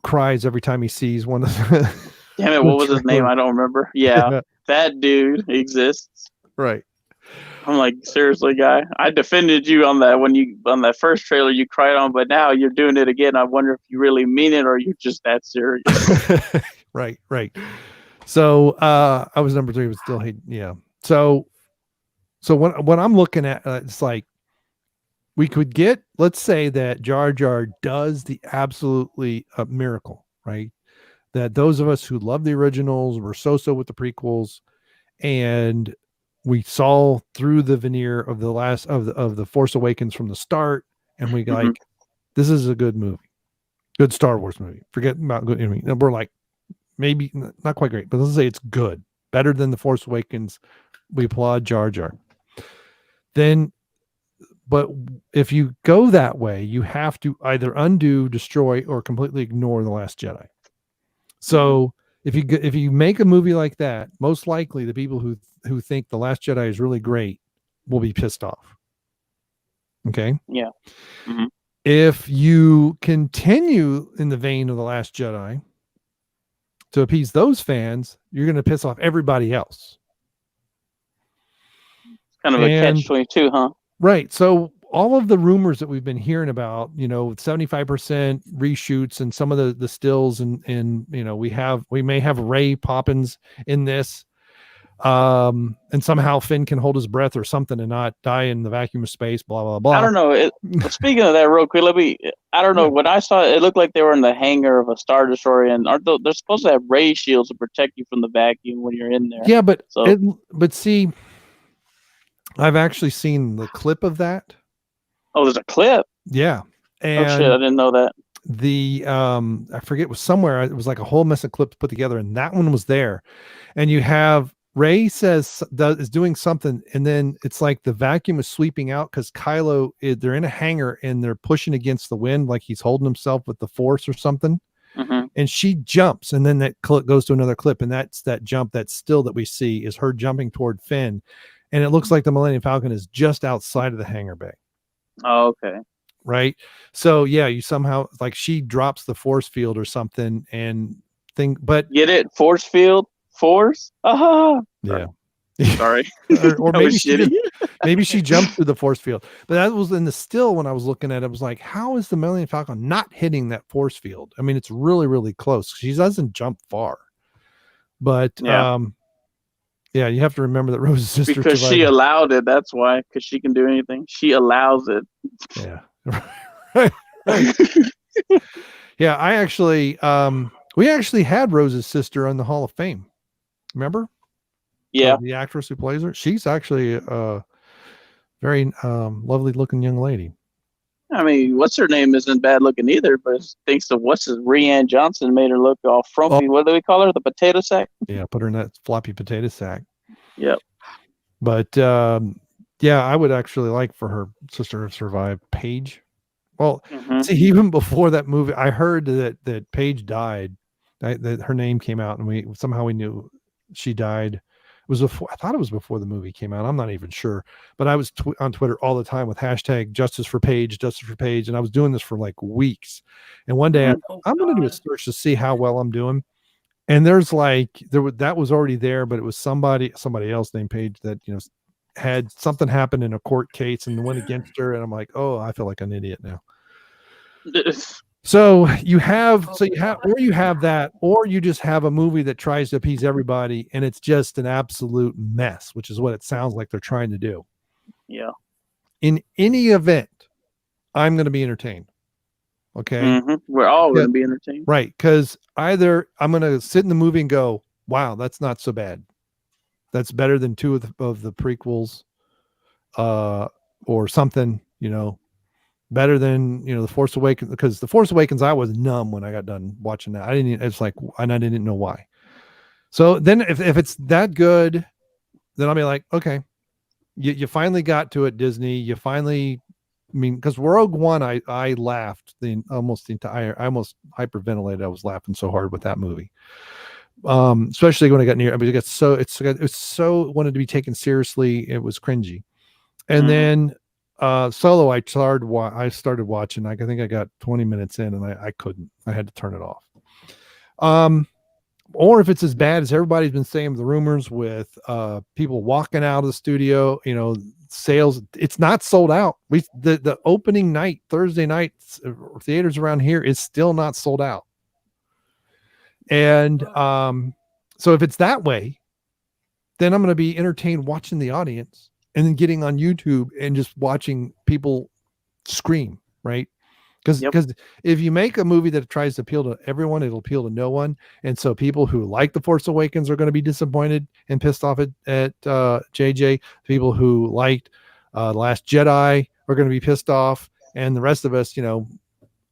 cries every time he sees one of the Damn it, what was his name? I don't remember. Yeah, that dude exists. Right. I'm like, seriously, guy. I defended you on that first trailer you cried on, but now you're doing it again. I wonder if you really mean it or you're just that serious. Right. So I was number 3, but still hate. Yeah. So when I'm looking at it's like we could get, let's say that Jar Jar does the absolutely miracle, right? That those of us who love the originals were so with the prequels, and we saw through the veneer of the last of the Force Awakens from the start, and we like, this is a good movie, good Star Wars movie. Forget about good. I mean, we're like, maybe not quite great, but let's say it's good, better than the Force Awakens. We applaud Jar Jar. Then, but if you go that way, you have to either undo, destroy, or completely ignore The Last Jedi. So if you make a movie like that, most likely the people who think The Last Jedi is really great will be pissed off. Okay. Yeah. If you continue in the vein of The Last Jedi to appease those fans, you're going to piss off everybody else. It's kind of a catch-22, huh? Right. So all of the rumors that we've been hearing about, 75% reshoots and some of the stills and we may have Rey Poppins in this. And somehow Finn can hold his breath or something and not die in the vacuum of space, blah, blah, blah. I don't know. Speaking of that real quick, I don't know. When I saw it, it looked like they were in the hangar of a Star Destroyer, and they're supposed to have ray shields to protect you from the vacuum when you're in there. Yeah, but see, I've actually seen the clip of that. Oh, there's a clip? Yeah. And oh, shit, I didn't know that. I forget, it was somewhere. It was like a whole mess of clips put together, and that one was there. And you have Rey is doing something, and then it's like the vacuum is sweeping out because Kylo, they're in a hangar and they're pushing against the wind, like he's holding himself with the Force or something. And she jumps, and then that clip goes to another clip, and that's that jump, that still that we see is her jumping toward Finn, and it looks like the Millennium Falcon is just outside of the hangar bay. Oh, okay. Right. So yeah, you somehow, like, she drops the force field or something and but get it? Force field? Force? Yeah. Sorry. or maybe she jumped through the force field. But that was in the still when I was looking at it, I was like, how is the Millennium Falcon not hitting that force field? I mean, it's really, really close. She doesn't jump far. But yeah, you have to remember that Rose's sister because survived. She allowed it. That's why, because she can do anything. She allows it. Yeah. Right. Yeah, I actually we actually had Rose's sister on the Hall of Fame. Remember? Yeah. The actress who plays her. She's actually a very lovely looking young lady. I mean, what's her name isn't bad looking either, but thanks to Rianne Johnson made her look all frumpy. What do we call her? The potato sack? Yeah, put her in that floppy potato sack. Yep. But yeah, I would actually like for her sister to survive. Paige. Well, see, even before that movie, I heard that Paige died. That her name came out, and we knew she died. It was before. I thought it was before the movie came out. I'm not even sure. But I was on Twitter all the time with hashtag Justice for Paige, and I was doing this for like weeks. And one day I'm going to do a search to see how well I'm doing. And there's that was already there, but it was somebody else named Paige that had something happen in a court case and went against her. And I'm like, oh, I feel like an idiot now. So you have that, or you just have a movie that tries to appease everybody, and it's just an absolute mess, which is what it sounds like they're trying to do. Yeah. In any event, I'm going to be entertained. Okay. We're all going to be entertained. Right. Because either I'm going to sit in the movie and go, wow, that's not so bad. That's better than 2 of the prequels, or something, better than the Force Awakens, because the Force Awakens, I was numb when I got done watching that. And I didn't know why. So then if it's that good, then I'll be like, okay, you finally got to it, Disney. You finally mean, because Rogue One, I laughed almost the entire. I almost hyperventilated. I was laughing so hard with that movie. Especially when I got near. I mean, it got so it's so wanted to be taken seriously. It was cringy. And then Solo, I started watching. I think I got 20 minutes in, and I couldn't. I had to turn it off. Or if it's as bad as everybody's been saying, the rumors with people walking out of the studio, sales, it's not sold out. The opening night, Thursday night, theaters around here is still not sold out. And so if it's that way, then I'm going to be entertained watching the audience and then getting on YouTube and just watching people scream, right? Because if you make a movie that tries to appeal to everyone, it'll appeal to no one. And so people who like The Force Awakens are going to be disappointed and pissed off at JJ. People who liked Last Jedi are going to be pissed off. And the rest of us, I'm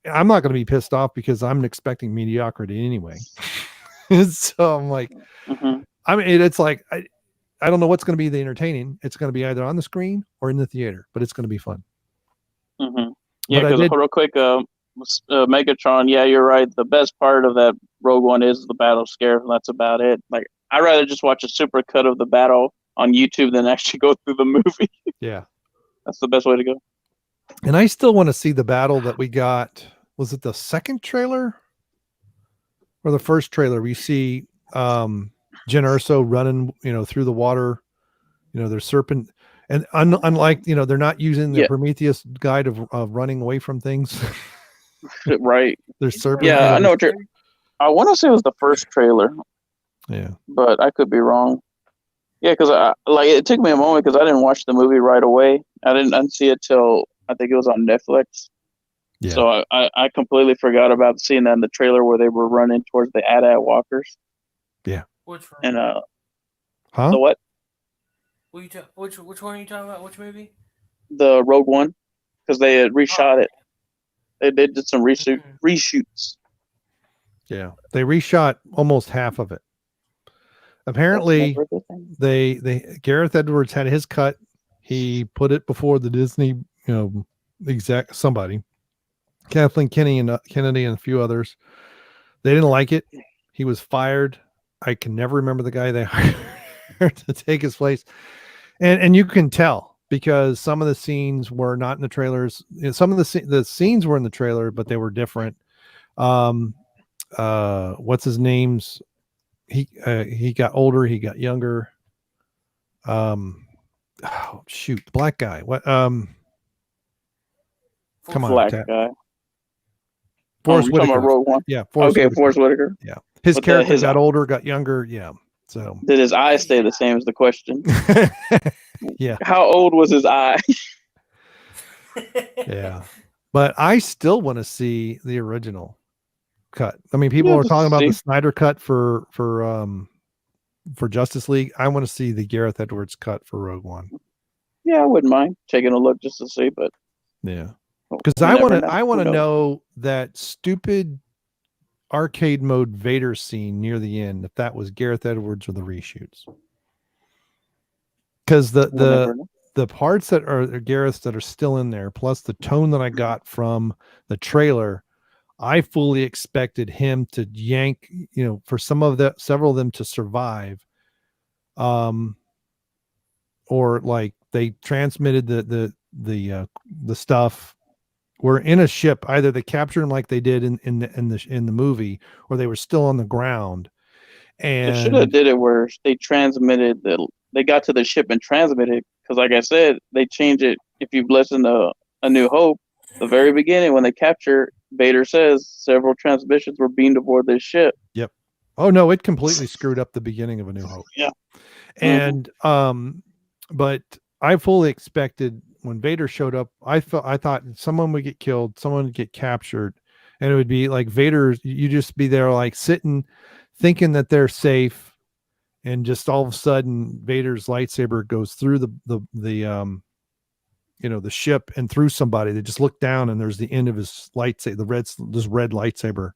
not going to be pissed off because I'm expecting mediocrity anyway. So I'm like, I mean, it's like, I don't know what's going to be the entertaining. It's going to be either on the screen or in the theater, but it's going to be fun. Yeah, because real quick, Megatron, yeah, you're right. The best part of that Rogue One is the battle scare, and that's about it. Like, I'd rather just watch a super cut of the battle on YouTube than actually go through the movie. Yeah. That's the best way to go. And I still want to see the battle that we got. Was it the second trailer or the first trailer? We see Jyn Erso running, through the water. There's serpent. And unlike, they're not using the Prometheus guide of running away from things. Right. There's serpent. Yeah, I know what I want to say it was the first trailer. Yeah. But I could be wrong. Yeah, because it took me a moment because I didn't watch the movie right away. I didn't see it till I think it was on Netflix. Yeah. So I completely forgot about seeing that in the trailer where they were running towards the AT-AT walkers. Yeah. Which one? And huh? The what? Which one are you talking about? Which movie? The Rogue One, because they had reshot it. They did some reshoots. Yeah, they reshot almost half of it. Apparently, they Gareth Edwards had his cut. He put it before the Disney, somebody, Kathleen Kennedy and a few others. They didn't like it. He was fired. I can never remember the guy they hired to take his place. And you can tell because some of the scenes were not in the trailers. Some of the scenes were in the trailer, but they were different. What's his name's? He got older. He got younger. The black guy. What? Come on, black guy. Forrest Whitaker. Rogue One? Yeah. Forrest Whitaker. Yeah. His character got older, got younger. Yeah. So did his eye stay the same? Is the question. Yeah. How old was his eye? Yeah. But I still want to see the original cut. I mean, people are talking about the Snyder cut for Justice League. I want to see the Gareth Edwards cut for Rogue One. Yeah, I wouldn't mind taking a look just to see, but yeah. Because I want to know that stupid arcade mode Vader scene near the end, if that was Gareth Edwards or the reshoots. Because the parts that are Gareth's that are still in there, plus the tone that I got from the trailer, I fully expected him to yank, for several of them to survive. Or like they transmitted the stuff. Were in a ship, either they captured them like they did in the movie, or they were still on the ground. And they should have did it where they transmitted they got to the ship and transmitted, because like I said, they change it. If you've listened to A New Hope, the very beginning when they capture, Vader says several transmissions were beamed aboard this ship. Yep. Oh no, it completely screwed up the beginning of A New Hope. Yeah. And but I fully expected when Vader showed up, I thought someone would get killed, someone would get captured, and it would be like Vader, you just be there like sitting, thinking that they're safe, and just all of a sudden Vader's lightsaber goes through the ship and through somebody. They just look down and there's the end of his lightsaber, this red lightsaber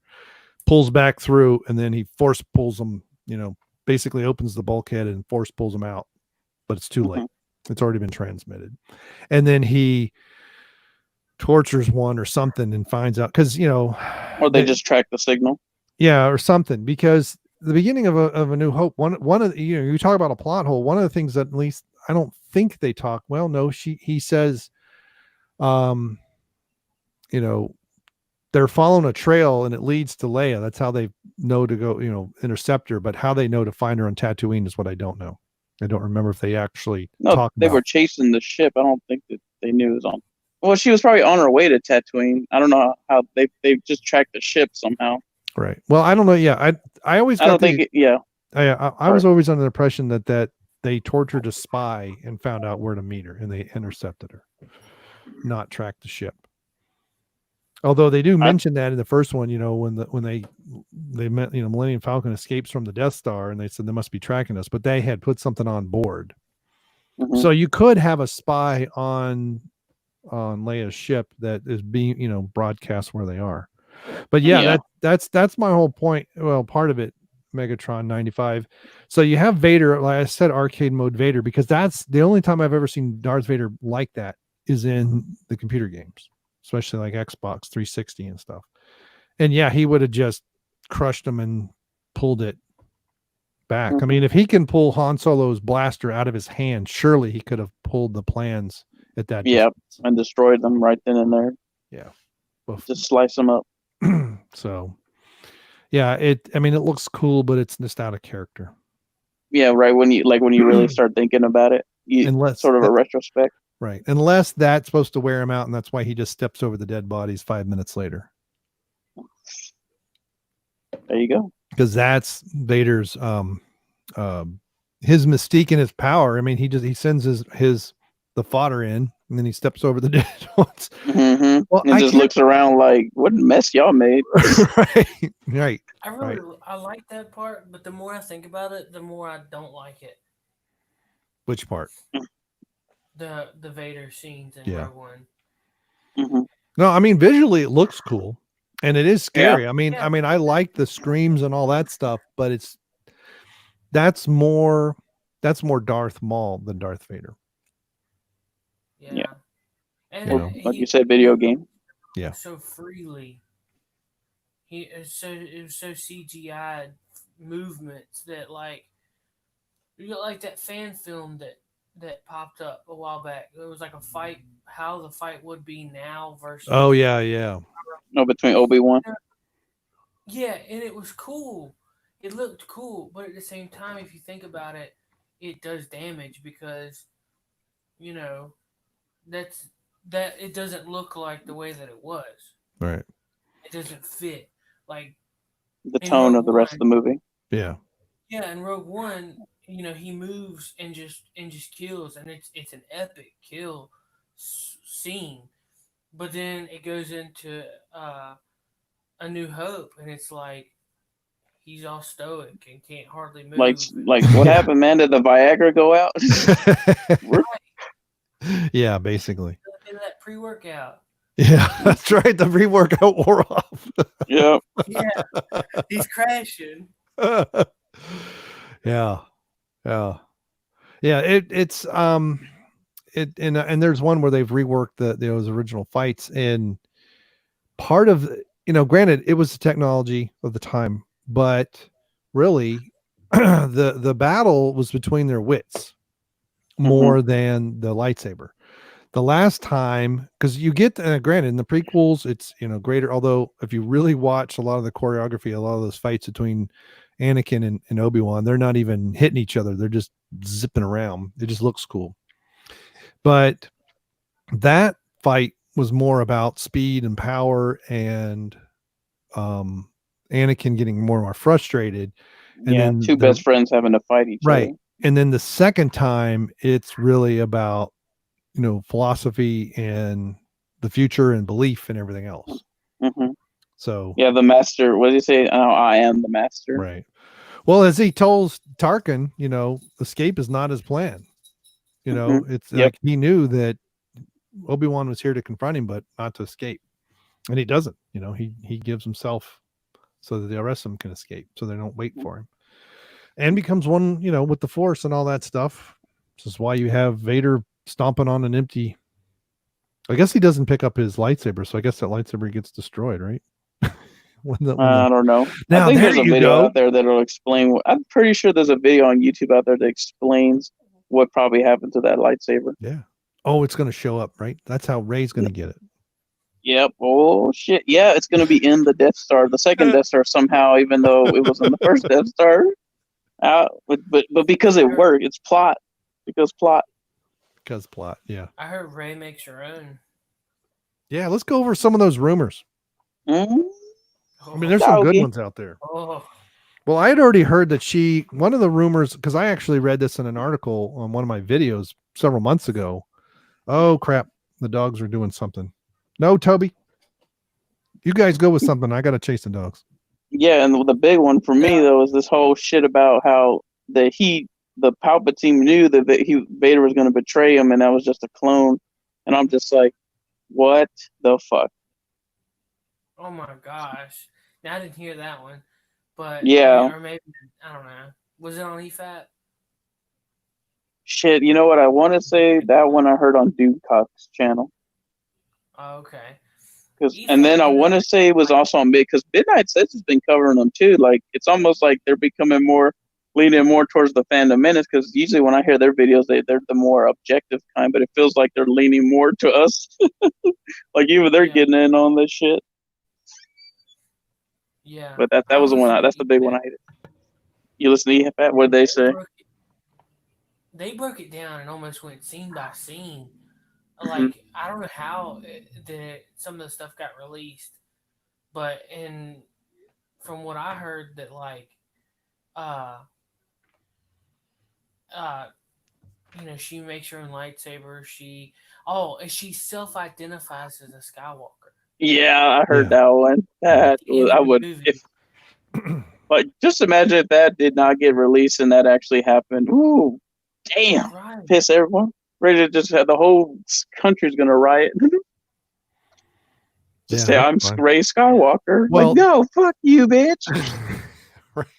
pulls back through, and then he force pulls them, basically opens the bulkhead and force pulls them out, but it's too late. It's already been transmitted. And then he tortures one or something and finds out because Or they just track the signal. Yeah, or something. Because the beginning of a New Hope, one of you talk about a plot hole. One of the things that at least I don't think they talk. Well, no, he says, they're following a trail and it leads to Leia. That's how they know to go, intercept her. But how they know to find her on Tatooine is what I don't know. I don't remember if they actually talked they about. were chasing the ship. I don't think that they knew it was on. Well, she was probably on her way to Tatooine. I don't know how they just tracked the ship somehow. Right. Well, I don't know. Yeah, I always. I don't think. Yeah. I was always under the impression that they tortured a spy and found out where to meet her, and they intercepted her, not tracked the ship. Although they do mention that in the first one, when they met, Millennium Falcon escapes from the Death Star, and they said they must be tracking us, but they had put something on board, so you could have a spy on Leia's ship that is being broadcast where they are. But that's my whole point. Well, part of it, Megatron 95. So you have Vader, like I said, arcade mode Vader, because that's the only time I've ever seen Darth Vader like that is in the computer games, especially like Xbox 360 and stuff. And yeah, he would have just crushed him and pulled it back. I mean, if he can pull Han Solo's blaster out of his hand, surely he could have pulled the plans at that distance. And destroyed them right then and there. Yeah. Just slice them up. So yeah, it looks cool, but it's just out of character. Yeah, right. When you really start thinking about it, sort of a retrospect. Right. Unless that's supposed to wear him out, and that's why he just steps over the dead bodies 5 minutes later. There you go. Because that's Vader's his mystique and his power. I mean, he sends the fodder in, and then he steps over the dead ones. Well, and just looks around like, what mess y'all made. Right. I like that part, but the more I think about it, the more I don't like it. Which part? The Vader scenes in Rogue One. No, I mean, visually it looks cool, and it is scary. Yeah. I mean, I like the screams and all that stuff, but that's more Darth Maul than Darth Vader. Yeah. And like you said, video game. Yeah. So freely. It was so CGI movements that you got like that fan film that popped up a while back. It was like a fight, how the fight would be now versus. Oh yeah. No, between Obi-Wan. Yeah, and it was cool. It looked cool, but at the same time, if you think about it, it does damage because, that it doesn't look like the way that it was. Right. It doesn't fit like the tone of the rest of the movie. Yeah. Yeah, in Rogue One, he moves and just kills, and it's an epic kill scene. But then it goes into A New Hope, and it's like he's all stoic and can't hardly move. Like what happened, man? Did the Viagra go out? Yeah, basically. In that pre-workout. Yeah, that's right. The pre-workout wore off. Yeah. Yeah, he's crashing. Yeah. It's and there's one where they've reworked those original fights, and part of granted it was the technology of the time, but really the battle was between their wits more than the lightsaber. The last time, because you get granted in the prequels, it's greater. Although if you really watch a lot of the choreography, a lot of those fights between Anakin and Obi-Wan, they're not even hitting each other. They're just zipping around. It just looks cool. But that fight was more about speed and power, and Anakin getting more and more frustrated. And then two best friends having to fight each other. Right. And then the second time, it's really about philosophy and the future and belief and everything else. So the master, what did he say? Oh, I am the master. Right. Well, as he told Tarkin, escape is not his plan. It's like he knew that Obi-Wan was here to confront him, but not to escape. And he doesn't. He gives himself so that the rest of them can escape, so they don't wait for him. And becomes one, with the Force and all that stuff. This is why you have Vader stomping on an empty I guess he doesn't pick up his lightsaber, so I guess that lightsaber gets destroyed, right? I don't know. Now, I think there there's a you video go. out there that'll explain. I'm pretty sure there's a video on YouTube out there that explains what probably happened to that lightsaber. Yeah. Oh, it's going to show up, right? That's how Rey's going to get it. Yep. Oh shit. Yeah, it's gonna be in the Death Star, the second Death Star somehow, even though it was in the first Death Star. But because it worked, it's plot. Because plot. Because plot, yeah. I heard Rey makes her own. Yeah, let's go over some of those rumors. Mm-hmm. I mean, there's some good ones out there. Oh. Well, I had already heard that one of the rumors, because I actually read this in an article on one of my videos several months ago. Oh, crap. The dogs are doing something. No, Toby. You guys go with something. I got to chase the dogs. Yeah, and the big one for me, though, is this whole shit about how the Palpatine knew that Vader was going to betray him, and that was just a clone. And I'm just like, what the fuck? Oh, my gosh. Now, I didn't hear that one. But yeah, or maybe I don't know. Was it on EFAP? Shit, you know what? I want to say that one I heard on Dude Cock's channel. Oh, okay. And then I want to say it was also on because Midnight Sets has been covering them too. Like it's almost like they're becoming leaning more towards the Fandom Menace. Because usually when I hear their videos, they're the more objective kind, but it feels like they're leaning more to us. Like even they're getting in on this shit. Yeah, but that was the one. That's the big one I hated. You listen to EFAT? What did they say? They broke it down and almost went scene by scene. Like I don't know how some of the stuff got released, but from what I heard that she makes her own lightsaber. She self-identifies as a Skywalker. Yeah, I heard that one. I would but just imagine if that did not get released and that actually happened. Ooh, damn! Right. Piss everyone. Ready to just have the whole country's gonna riot. Just say I'm Rey Skywalker. Well, like, no, fuck you, bitch.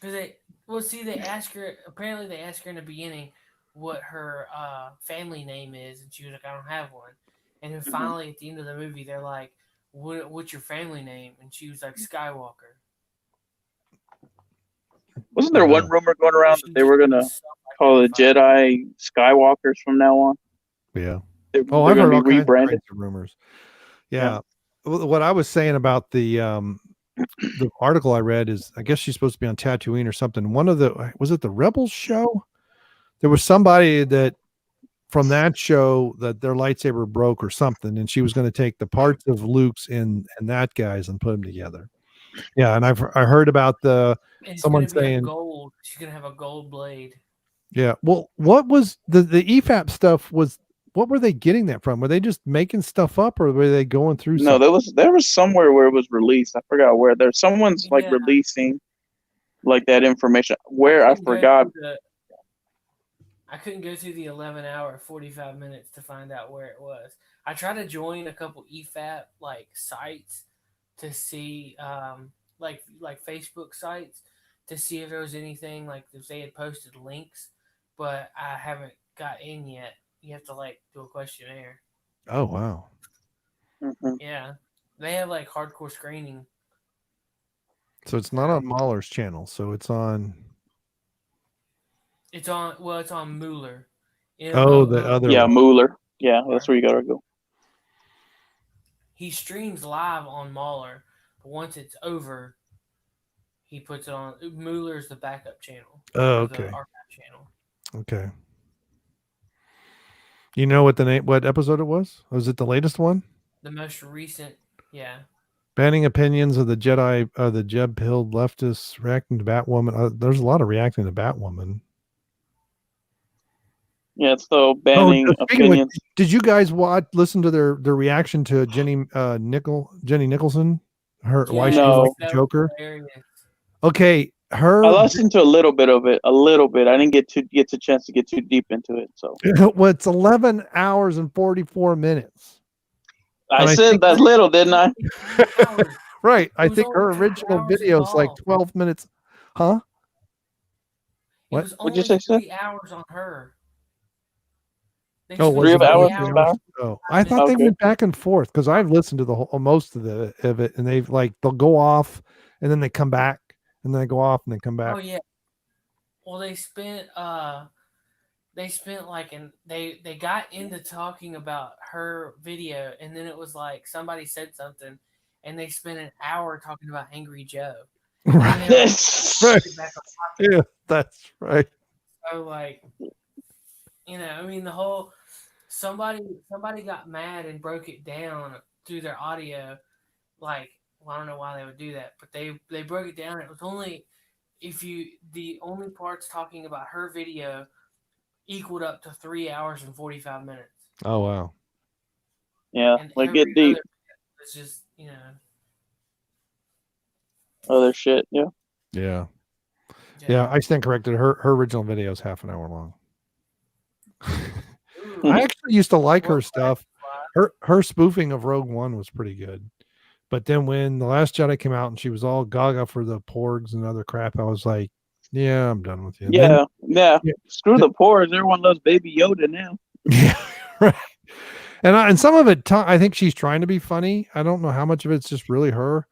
They ask her. Apparently, they asked her in the beginning what her family name is, and she was like, "I don't have one." And then finally, at the end of the movie, they're like, "What's your family name?" And she was like, "Skywalker." Wasn't there one rumor going around that they were gonna call the Jedi Skywalkers from now on? Yeah. They're I've heard all rebranded. Kinds of rumors. Yeah. What I was saying about the article I read is, I guess she's supposed to be on Tatooine or something. Was it the Rebels show? There was somebody that from that show that their lightsaber broke or something, and she was going to take the parts of Luke's and that guy's and put them together. Yeah, and I heard about someone saying gold. She's gonna have a gold blade. Yeah. Well, what was the EFAP stuff? What were they getting that from? Were they just making stuff up, or were they going through? No, there was somewhere where it was released. I forgot where. There's someone's like releasing like that information. Where I forgot. I couldn't go through the 11-hour 45 minutes to find out where it was. I tried to join a couple EFAP like sites to see like Facebook sites to see if there was anything like if they had posted links, but I haven't got in yet. You have to do a questionnaire. Oh wow. Yeah, they have like hardcore screening. So it's not on Mahler's channel. So it's on. It's on Mueller. The other. Yeah, Mueller. Yeah, that's where you gotta go. He streams live on Mahler, but once it's over, he puts it on. Mueller's the backup channel. Oh, okay. The archive channel. Okay. You know what episode it was? Was it the latest one? The most recent, yeah. Banning opinions of the Jedi, the Jeb-pilled leftists reacting to Batwoman. There's a lot of reacting to Batwoman. Yeah, so banning opinions. Did you guys listen to their reaction to Jenny Nicholson? Why she was like the Joker? Hilarious. Okay, I listened to a little bit of it. I didn't get a chance to get too deep into it. So well, it's 11 hours and 44 minutes. I said that's little, didn't I? Right. I think her original video is like 12 minutes. Huh? What? It was only 3 hours on her. They Oh, spent was 3 it hours? 3 3 hours. hours? Oh, I thought they Okay. went back and forth because I've listened to the whole most of it, and they've like they'll go off and then they come back and then they go off and then come back. Oh yeah. Well, they spent like they got into talking about her video, and then it was like somebody said something, and they spent an hour talking about Angry Joe. Right. And they were Right. back on topic. Yeah, that's right. So like, I mean, the whole somebody got mad and broke it down through their audio. Like, well, I don't know why they would do that, but they broke it down. It was only the only parts talking about her video equaled up to 3 hours and 45 minutes. Oh wow. Yeah, And like every get deep. other was just Other shit. Yeah. Yeah. Yeah, I stand corrected. Her original video is half an hour long. Ooh, I actually used to like her Well, stuff. Her spoofing of Rogue One was pretty good. But then when The Last Jedi came out and she was all gaga for the porgs and other crap, I was like, yeah, I'm done with you. And Yeah. Yeah. Yeah. Screw the poors. Everyone loves Baby Yoda now. Yeah, right. And some of it, I think she's trying to be funny. I don't know how much of it's just really her,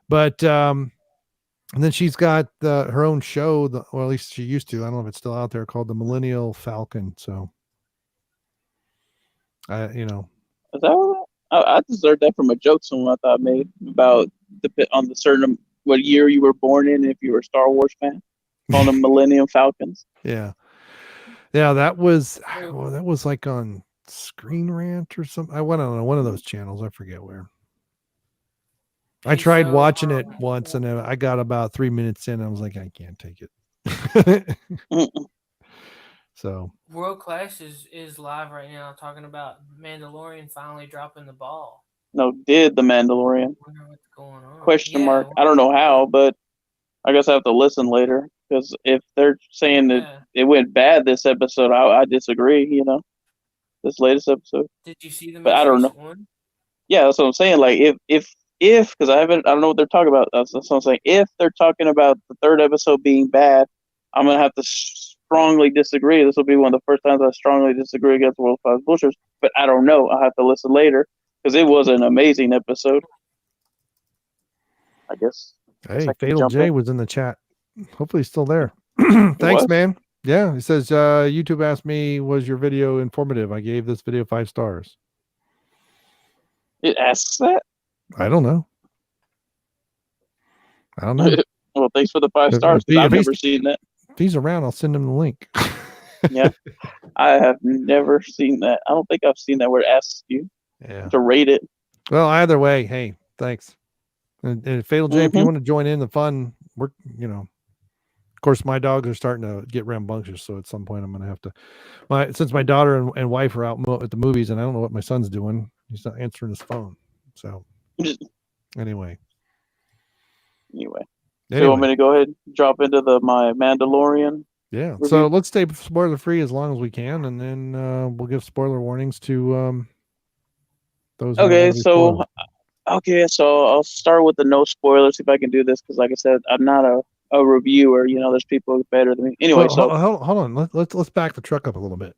but and then she's got her own show. Or at least she used to. I don't know if it's still out there, called the Millennial Falcon. So, Is that what I deserved that from a joke someone I thought made about on the certain what year you were born in if you were a Star Wars fan. On the Millennium Falcons. Yeah, that was like on Screen Rant or something. I went on one of those channels. I forget where. I tried watching it once, and I got about 3 minutes in. And I was like, I can't take it. So World Clash is live right now, talking about Mandalorian finally dropping the ball. No, did the Mandalorian? I wonder what's going on. Question mark. I don't know how, but I guess I have to listen later because if they're saying that it went bad this episode, I disagree. This latest episode. Did you see the But I don't know. one? Yeah, that's what I'm saying. Like if because I don't know what they're talking about. That's what I'm saying. If they're talking about the third episode being bad, I'm gonna have to strongly disagree. This will be one of the first times I strongly disagree against World Class Bullshers. But I don't know. I'll have to listen later because it was an amazing episode. I guess. Hey, Fatal J was in the chat. Hopefully he's still there. Thanks, what? man. Yeah, he says YouTube asked me, was your video informative? I gave this video 5 stars. It asks that? I don't know. Well, thanks for the 5 stars. I've never seen that. If he's around, I'll send him the link. Yeah. I have never seen that. I don't think I've seen that where it asks you to rate it. Well, either way, hey, thanks. And Fatal J, if you want to join in the fun, we're, of course, my dogs are starting to get rambunctious. So at some point I'm going to have to, since my daughter and wife are out at the movies and I don't know what my son's doing. He's not answering his phone. So anyway. So you want me to go ahead and drop into my Mandalorian? Yeah. review? So let's stay spoiler free as long as we can. And then we'll give spoiler warnings to those. Okay. So I'll start with the no spoilers, see if I can do this. Cause like I said, I'm not a reviewer, there's people better than me. Anyway, hold on. Let's back the truck up a little bit.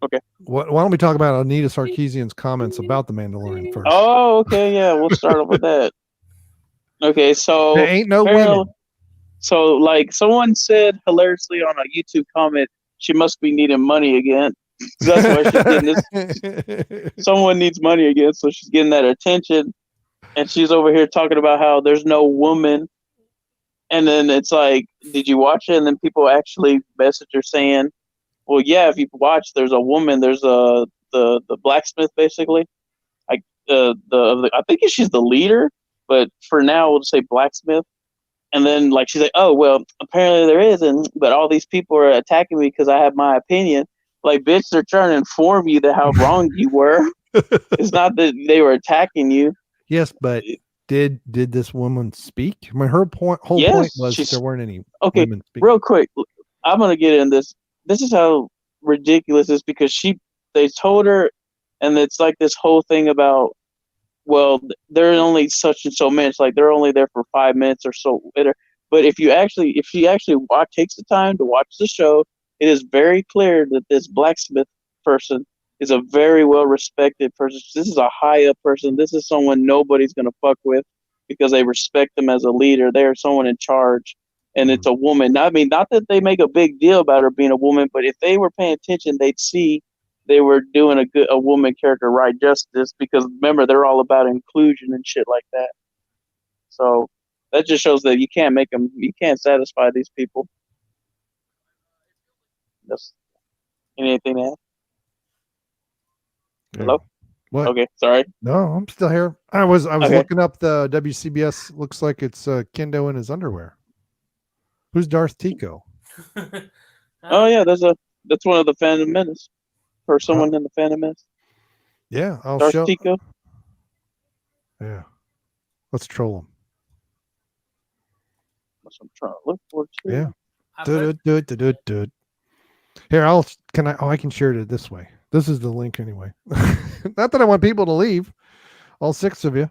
Okay. Why don't we talk about Anita Sarkeesian's comments about the Mandalorian first? Oh, okay. Yeah. We'll start off with that. Okay. So there ain't no women. So like someone said hilariously on a YouTube comment, she must be needing money again. That's why she's getting this. Someone needs money again. So she's getting that attention. And she's over here talking about how there's no woman. And then it's like, did you watch it? And then people actually message her saying, well, yeah, if you watch, there's a woman. There's the blacksmith, basically. I think she's the leader, but for now we'll just say blacksmith. And then like she's like, oh well, apparently there isn't, but all these people are attacking me because I have my opinion. Like, bitch, they're trying to inform you that how wrong you were. It's not that they were attacking you. Yes, but did this woman speak? I mean, her whole point was there weren't any women speaking. Real quick, I'm gonna get in this. This is how ridiculous it is because they told her, and it's like this whole thing about, well, they're only such and so minutes, like they're only there for 5 minutes or so. But if she actually takes the time to watch the show, it is very clear that this blacksmith person is a very well respected person. This is a high up person. This is someone nobody's gonna fuck with because they respect them as a leader. They're someone in charge, and it's a woman. I mean, not that they make a big deal about her being a woman, but if they were paying attention, they'd see they were doing a woman character right justice. Because remember, they're all about inclusion and shit like that. So that just shows that you can't satisfy these people. That's anything to add? Yeah. Hello? What? Okay, sorry. No, I'm still here. I was Okay. looking up the WCBS. Looks like it's Kendo in his underwear. Who's Darth Tico? Oh yeah, that's one of the Phantom Menace. Or someone in the Phantom Menace. Yeah, I'll Darth show. Tico. Yeah, let's troll him. That's what I'm trying to look for too. Yeah. Here, I can share it this way. This is the link anyway. Not that I want people to leave, all 6 of you.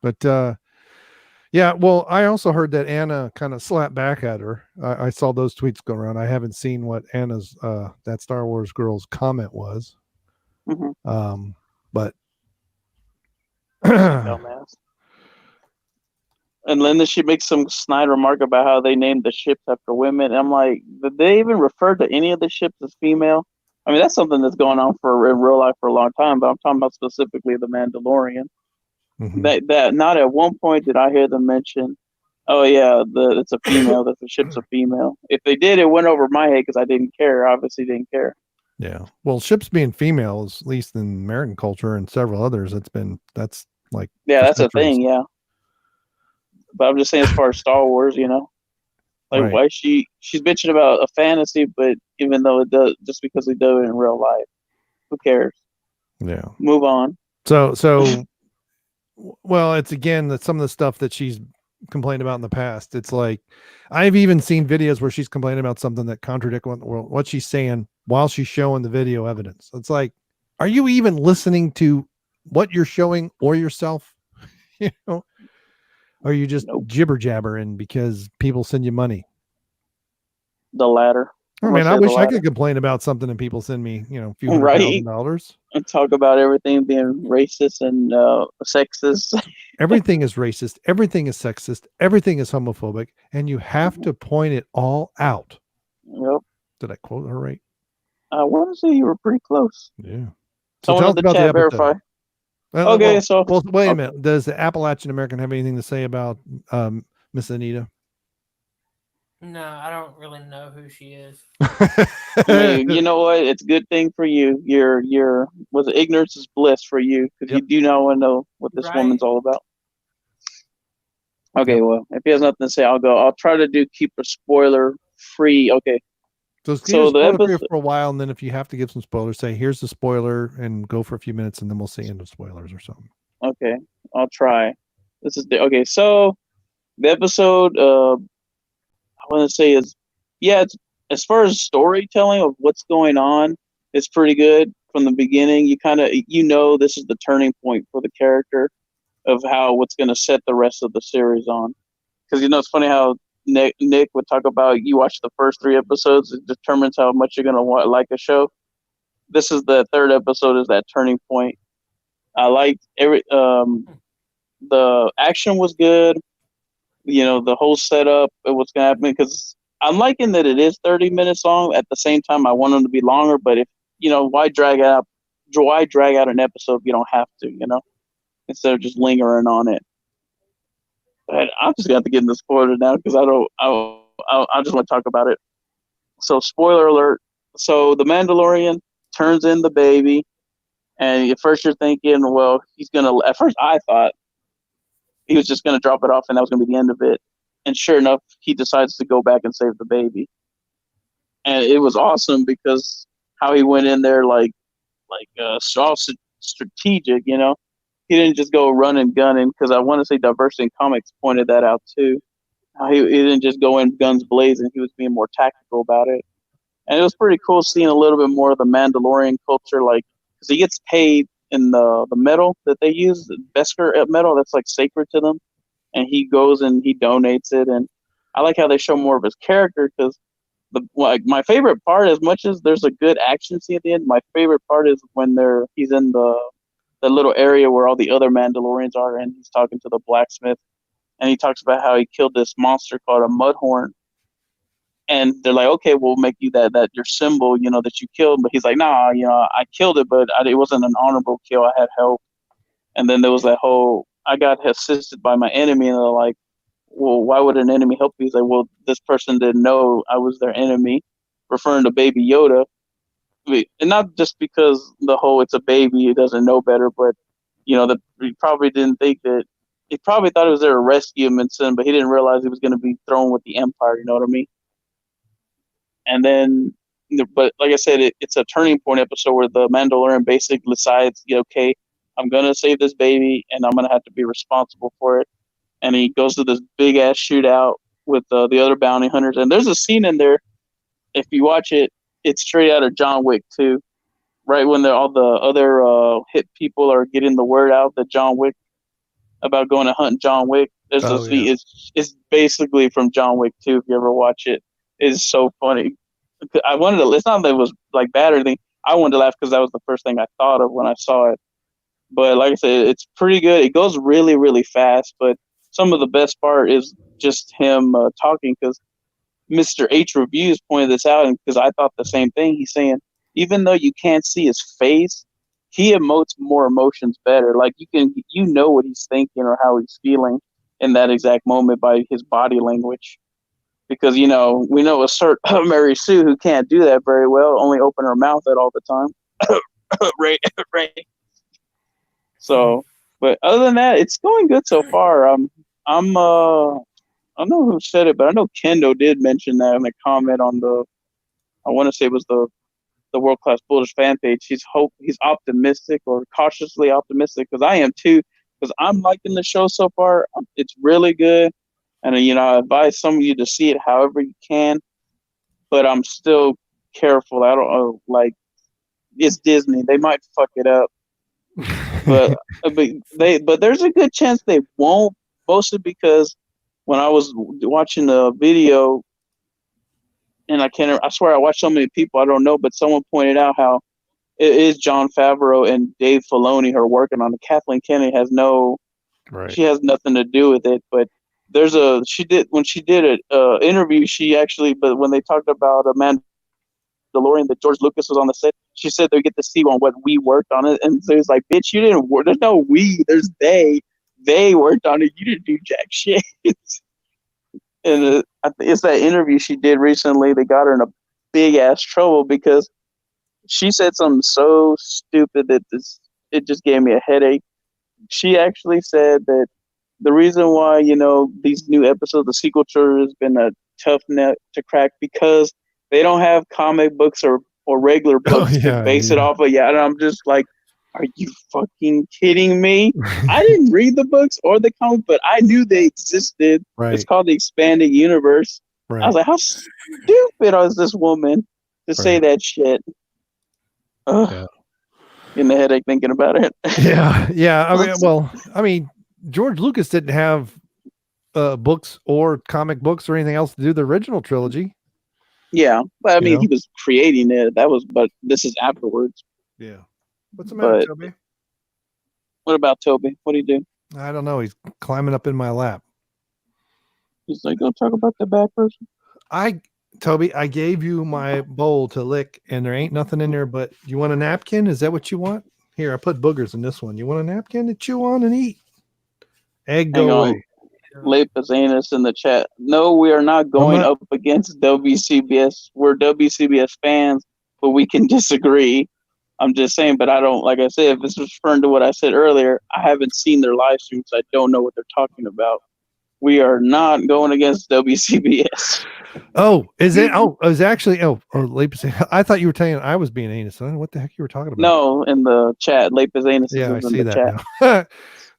But yeah, well, I also heard that Anna kind of slapped back at her. I saw those tweets go around. I haven't seen what Anna's that Star Wars girl's comment was. But dumbass. And then she makes some snide remark about how they named the ships after women. And I'm like, did they even refer to any of the ships as female? I mean, that's something that's going on in real life for a long time, but I'm talking about specifically the Mandalorian. That not at one point did I hear them mention, oh yeah, it's a female, that the ship's a female. If they did, it went over my head because I didn't care. Obviously didn't care. Yeah. Well, ships being female is, at least in American culture and several others, that's like, yeah, that's a thing. Yeah. But I'm just saying, as far as Star Wars, like right. Why she's bitching about a fantasy, but even though it does, just because we do it in real life, who cares? Yeah. Move on. So, well, it's again that some of the stuff that she's complained about in the past. It's like I've even seen videos where she's complaining about something that contradict what she's saying while she's showing the video evidence. It's like, are you even listening to what you're showing or yourself? Or are you just jibber jabbering because people send you money? The latter. I mean, I wish I could complain about something and people send me, a few $100,000. And talk about everything being racist and sexist. Everything is racist. Everything is sexist. Everything is homophobic. And you have to point it all out. Yep. Did I quote her right? I want to say you were pretty close. Yeah. So someone in the chat verify. Okay, well, wait a minute. Does the Appalachian American have anything to say about Miss Anita? No, I don't really know who she is. You know what? It's a good thing for you. Ignorance is bliss for you because you do not want to know what this woman's all about. Okay, well, if he has nothing to say, I'll go. I'll try to keep a spoiler free. Okay. So the episode for a while, and then if you have to give some spoilers, say here's the spoiler, and go for a few minutes, and then we'll say end of spoilers or something. Okay, I'll try. So the episode, I want to say it's as far as storytelling of what's going on, it's pretty good from the beginning. You kind of this is the turning point for the character of what's going to set the rest of the series on. Because it's funny how Nick would talk about you watch the first 3 episodes, it determines how much you're gonna like a show. This is the 3rd episode, is that turning point. I liked the action was good. The whole setup of what's gonna happen, because I'm liking that it is 30 minutes long. At the same time, I want them to be longer, but if why drag out an episode if you don't have to, instead of just lingering on it. But I'm just gonna have to get in the spoiler now because I just want to talk about it. So, spoiler alert. So the Mandalorian turns in the baby, and at first you're thinking, well, at first I thought he was just gonna drop it off and that was gonna be the end of it. And sure enough, he decides to go back and save the baby. And it was awesome because how he went in there like all strategic, He didn't just go run and gunning, because I want to say Diversity in Comics pointed that out too. He didn't just go in guns blazing. He was being more tactical about it. And it was pretty cool seeing a little bit more of the Mandalorian culture, because he gets paid in the metal that they use, the Beskar metal that's sacred to them. And he goes and he donates it. And I like how they show more of his character, because like my favorite part, as much as there's a good action scene at the end, my favorite part is when he's in the little area where all the other Mandalorians are, and he's talking to the blacksmith, and he talks about how he killed this monster called a mudhorn. And they're like, okay, we'll make you that your symbol, that you killed. But he's like, nah, I killed it, but it wasn't an honorable kill. I had help. And then there was that whole, I got assisted by my enemy. And they're like, well, why would an enemy help you? He's like, well, this person didn't know I was their enemy, referring to Baby Yoda. And not just because the whole it's a baby, it doesn't know better, but, he probably didn't think that, he probably thought it was there to rescue him and sin, but he didn't realize he was going to be thrown with the Empire, you know what I mean? And then, but like I said, it's a turning point episode where the Mandalorian basically decides, okay, I'm going to save this baby and I'm going to have to be responsible for it. And he goes to this big ass shootout with the other bounty hunters. And there's a scene in there, if you watch it, it's straight out of John Wick 2. Right when all the other hit people are getting the word out that John Wick, about going to hunt John Wick. There's a scene, it's basically from John Wick 2, if you ever watch it. It's so funny. I wanted to. It's not that it was like bad or anything. I wanted to laugh because that was the first thing I thought of when I saw it. But like I said, it's pretty good. It goes really, really fast. But some of the best part is just him talking, because Mr. H Reviews pointed this out, and because I thought the same thing. He's saying even though you can't see his face, he emotes more emotions better. Like you know what he's thinking or how he's feeling in that exact moment by his body language. Because, we know a certain Mary Sue who can't do that very well, only open her mouth at all the time. right. So, but other than that, it's going good so far. I don't know who said it, but I know Kendo did mention that in a comment on I want to say it was the World Class Bullish fan page. He's optimistic or cautiously optimistic, because I am too, because I'm liking the show so far. It's really good. And, I advise some of you to see it however you can, but I'm still careful. I don't know, it's Disney. They might fuck it up, but there's a good chance they won't, mostly because when I was watching the video, and I swear I watched so many people I don't know, but someone pointed out how it is Jon Favreau and Dave Filoni who are working on it. Kathleen Kennedy she has nothing to do with it, but when she did an interview, but when they talked about a Mandalorian that George Lucas was on the set, she said they get to see on what we worked on it, and so it's like, bitch, you didn't work. There's no we, there's they. They worked on it. You didn't do jack shit. And it's that interview she did recently that got her in a big ass trouble, because she said something so stupid that it just gave me a headache. She actually said that the reason why, these new episodes, the sequel trilogy, has been a tough nut to crack, because they don't have comic books or regular books to base it off of. Yeah, and I'm just like, are you fucking kidding me? I didn't read the books or the comic, but I knew they existed. Right. It's called the Expanded Universe. Right. I was like, how stupid is this woman to say that shit? Ugh. Getting a headache thinking about it. Yeah. I mean, George Lucas didn't have books or comic books or anything else to do the original trilogy. Yeah, but I mean, he was creating it. But this is afterwards. Yeah. What's the matter, Toby? What about Toby? What do you do? I don't know. He's climbing up in my lap. He's like, go talk about the bad person. Toby, I gave you my bowl to lick, and there ain't nothing in there, but you want a napkin? Is that what you want? Here, I put boogers in this one. You want a napkin to chew on and eat? Egg, go away. Lapis Anus in the chat. No, we are not going up against WCBS. We're WCBS fans, but we can disagree. I'm just saying, but I don't, like I said, if it's referring to what I said earlier, I haven't seen their live streams. So I don't know what they're talking about. We are not going against WCBS. Oh, is it? Oh, it was actually, Lapis. I thought you were telling I was being anus. I don't know what the heck you were talking about. No, in the chat, Lapis Anus. Yeah, I see that chat.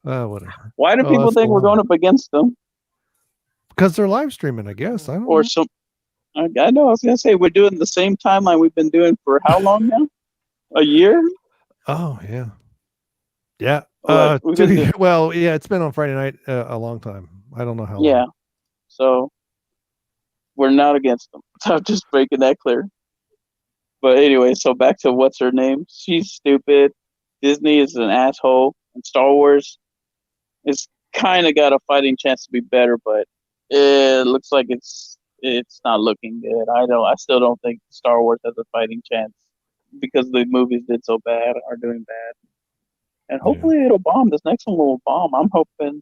Now. Whatever. Why do people think we're going up against them? Because they're live streaming, I guess. I don't know. I know. I was going to say, we're doing the same timeline we've been doing for how long now? A year? Oh, yeah. Yeah. Well, yeah, it's been on Friday night a long time. I don't know how long. Yeah. So, we're not against them. So I'm just making that clear. But anyway, so back to what's her name? She's stupid. Disney is an asshole, and Star Wars is kind of got a fighting chance to be better, but it looks like it's not looking good. I still don't think Star Wars has a fighting chance because the movies did so bad, are doing bad, and hopefully it'll bomb. This next one will bomb. I'm hoping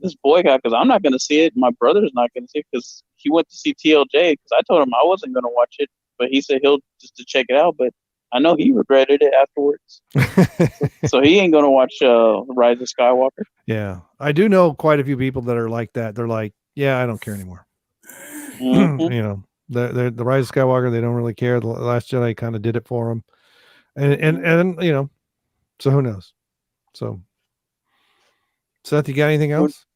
this boycott because I'm not going to see it. My brother's not going to see it because he went to see TLJ because I told him I wasn't going to watch it, but he said he'll just to check it out. But I know he regretted it afterwards, so he ain't going to watch Rise of Skywalker. Yeah, I do know quite a few people that are like that. They're like, yeah, I don't care anymore. Mm-hmm. You know, the Rise of Skywalker, they don't really care. The Last Jedi kind of did it for them, and you know, so who knows? So, Seth, you got anything else?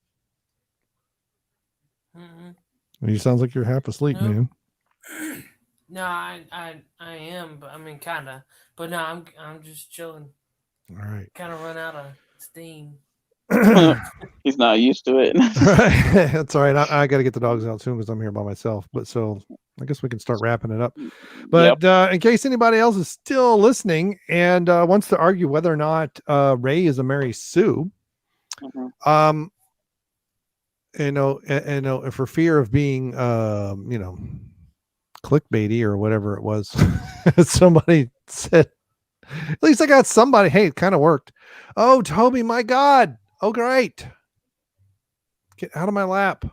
Mm-hmm. You sounds like you're half asleep, man. No, I am, but I mean, kind of. But no, I'm just chilling. All right. Kind of run out of steam. He's not used to it. That's all right. I got to get the dogs out soon because I'm here by myself. But so I guess we can start wrapping it up. But in case anybody else is still listening and wants to argue whether or not Rey is a Mary Sue, you know, for fear of being, you know, clickbaity or whatever it was, somebody said, at least I got somebody. Hey, it kind of worked. Oh, Toby, my God. Oh, great. Get out of my lap.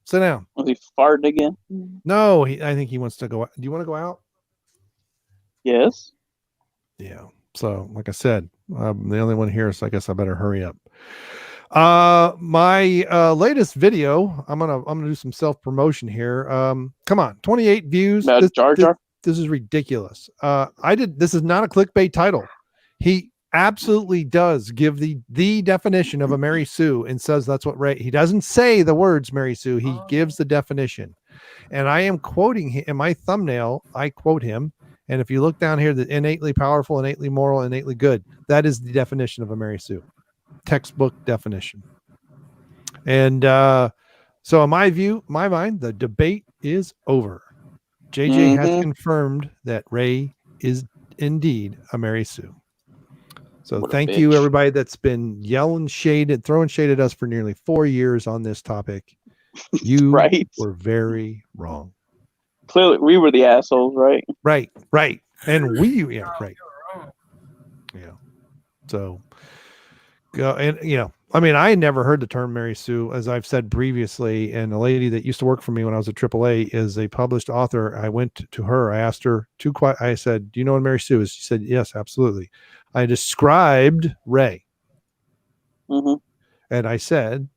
Sit down. Was he farting again? No, I think he wants to go out. Do you want to go out? Yes. Yeah. So, like I said, I'm the only one here, so I guess I better hurry up. My latest video, I'm gonna do some self-promotion here. Come on, 28 views. Jar Jar? This is ridiculous. This is not a clickbait title. He absolutely does give the definition of a Mary Sue and says that's what Rey. He doesn't say the words Mary Sue. He gives the definition, and I am quoting him in my thumbnail. I quote him, and if you look down here, the innately powerful, innately moral, innately good. That is the definition of a Mary Sue. Textbook definition. And so in my mind, the debate is over. JJ has confirmed that Rey is indeed a Mary Sue. So thank you everybody that's been yelling shade, throwing shade at us for nearly 4 years on this topic. You were very wrong. Clearly we were the assholes, right? Right. And right. Yeah. So and you know, I mean, I never heard the term Mary Sue, as I've said previously. And a lady that used to work for me when I was at AAA is a published author. I went to her. I asked her I said, "Do you know what Mary Sue is?" She said, "Yes, absolutely." I described Rey, and I said,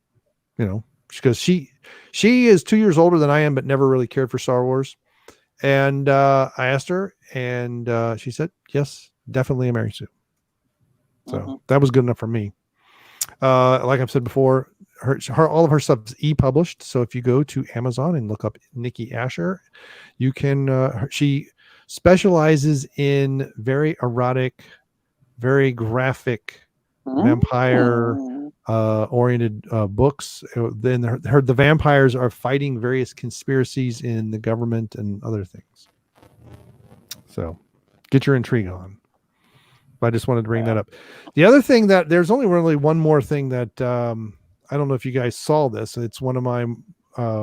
you know, because she is 2 years older than I am, but never really cared for Star Wars. And I asked her, and she said, "Yes, definitely a Mary Sue." So that was good enough for me. Like I've said before, all of her stuff is e-published. So if you go to Amazon and look up Nikki Asher, you can. She specializes in very erotic, very graphic, vampire oriented books. Then the vampires are fighting various conspiracies in the government and other things. So get your intrigue on. But I just wanted to bring that up. The other thing that there's only really one more thing that I don't know if you guys saw this. It's one of my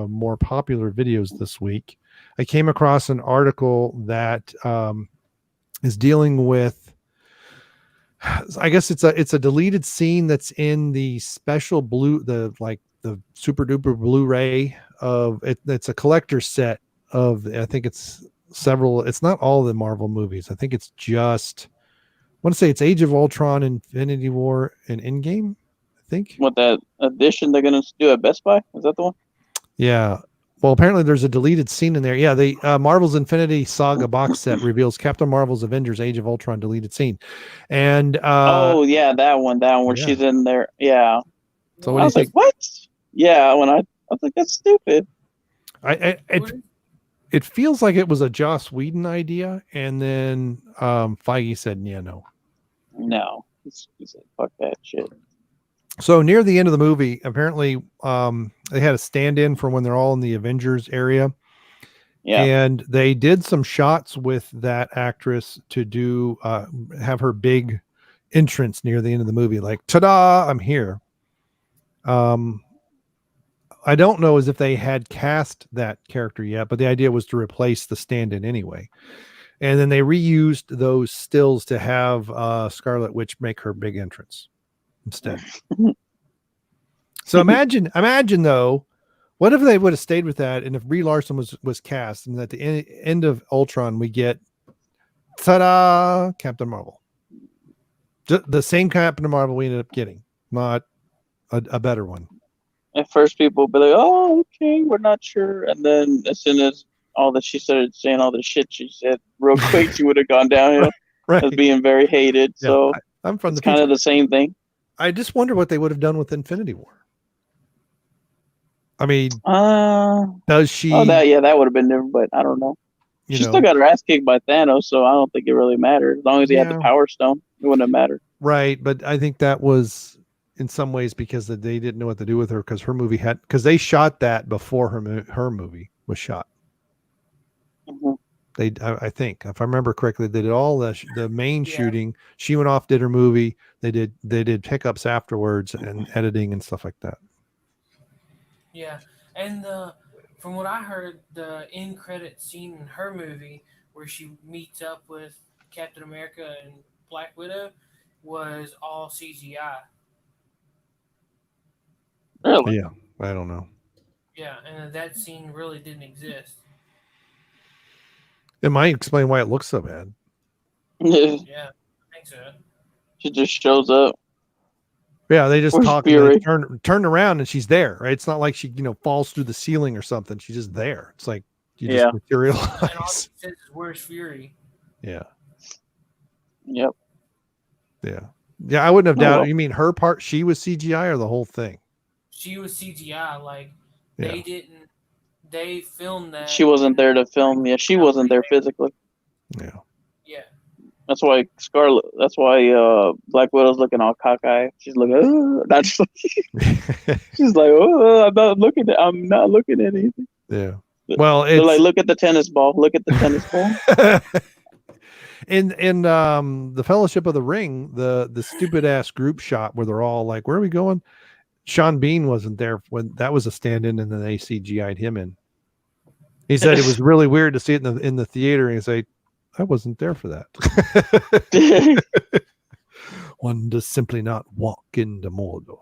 more popular videos this week. I came across an article that is dealing with, I guess it's a deleted scene that's in the special the super duper Blu-ray of it. It's a collector's set of, I think it's not all the Marvel movies. I think it's just, I want to say it's Age of Ultron, Infinity War, and Endgame, I think. What, that edition they're going to do at Best Buy? Is that the one? Yeah. Well, apparently there's a deleted scene in there. Yeah, the Marvel's Infinity Saga box set reveals Captain Marvel's Avengers Age of Ultron deleted scene. And oh, yeah, that one where she's in there. Yeah. So what I was like, what? Yeah, when I was like, that's stupid. It feels like it was a Joss Whedon idea, and then Feige said, yeah, no. No. He said, fuck that shit. So near the end of the movie, apparently they had a stand-in for when they're all in the Avengers area, Yeah. And they did some shots with that actress to do have her big entrance near the end of the movie, like, ta-da, I'm here. I don't know as if they had cast that character yet, but the idea was to replace the stand-in anyway. And then they reused those stills to have Scarlet Witch make her big entrance instead. So imagine though, what if they would have stayed with that, and if Brie Larson was cast, and at the end of Ultron we get, ta-da, Captain Marvel. The same Captain Marvel we ended up getting, not a better one. At first, people would be like, "Oh, okay, we're not sure," and then as soon as she started saying all the shit she said, real quick, she would have gone downhill right. as being very hated. Yeah, so I'm from it's kind of the same thing. I just wonder what they would have done with Infinity War. I mean, does she? Oh, that would have been different, but I don't know. She still got her ass kicked by Thanos, so I don't think it really mattered. As long as he had the Power Stone, it wouldn't have mattered. Right, but I think that was in some ways because they didn't know what to do with her, because they shot that before her movie was shot. Mm-hmm. I think, if I remember correctly, they did all the main shooting. She went off, did her movie. They did pickups afterwards and editing and stuff like that. Yeah, and from what I heard, the end credit scene in her movie where she meets up with Captain America and Black Widow was all CGI. Really? Yeah, I don't know. Yeah, and that scene really didn't exist. It might explain why it looks so bad. Yeah, I think so. She just shows up. Yeah, they just talk and they turn around and she's there, right? It's not like she, falls through the ceiling or something. She's just there. It's like you just materialize. And all she says is, "Where's Fury?" Yeah. Yep. Yeah. Yeah, I wouldn't have doubted. You mean her part, she was CGI, or the whole thing? She was CGI. Like, they filmed that. She wasn't there to film. Yeah, she wasn't there physically. Yeah. Yeah. That's why Black Widow's looking all cockeyed. She's looking, she's like, "Oh, I'm not looking at anything." Yeah. Well, they're like, "Look at the tennis ball. Look at the tennis ball." In the Fellowship of the Ring, the stupid ass group shot where they're all like, "Where are we going?" Sean Bean wasn't there when that was a stand-in, and then they CGI'd him in. He said it was really weird to see it in the theater, and he's like, "I wasn't there for that." One does simply not walk into Mordor.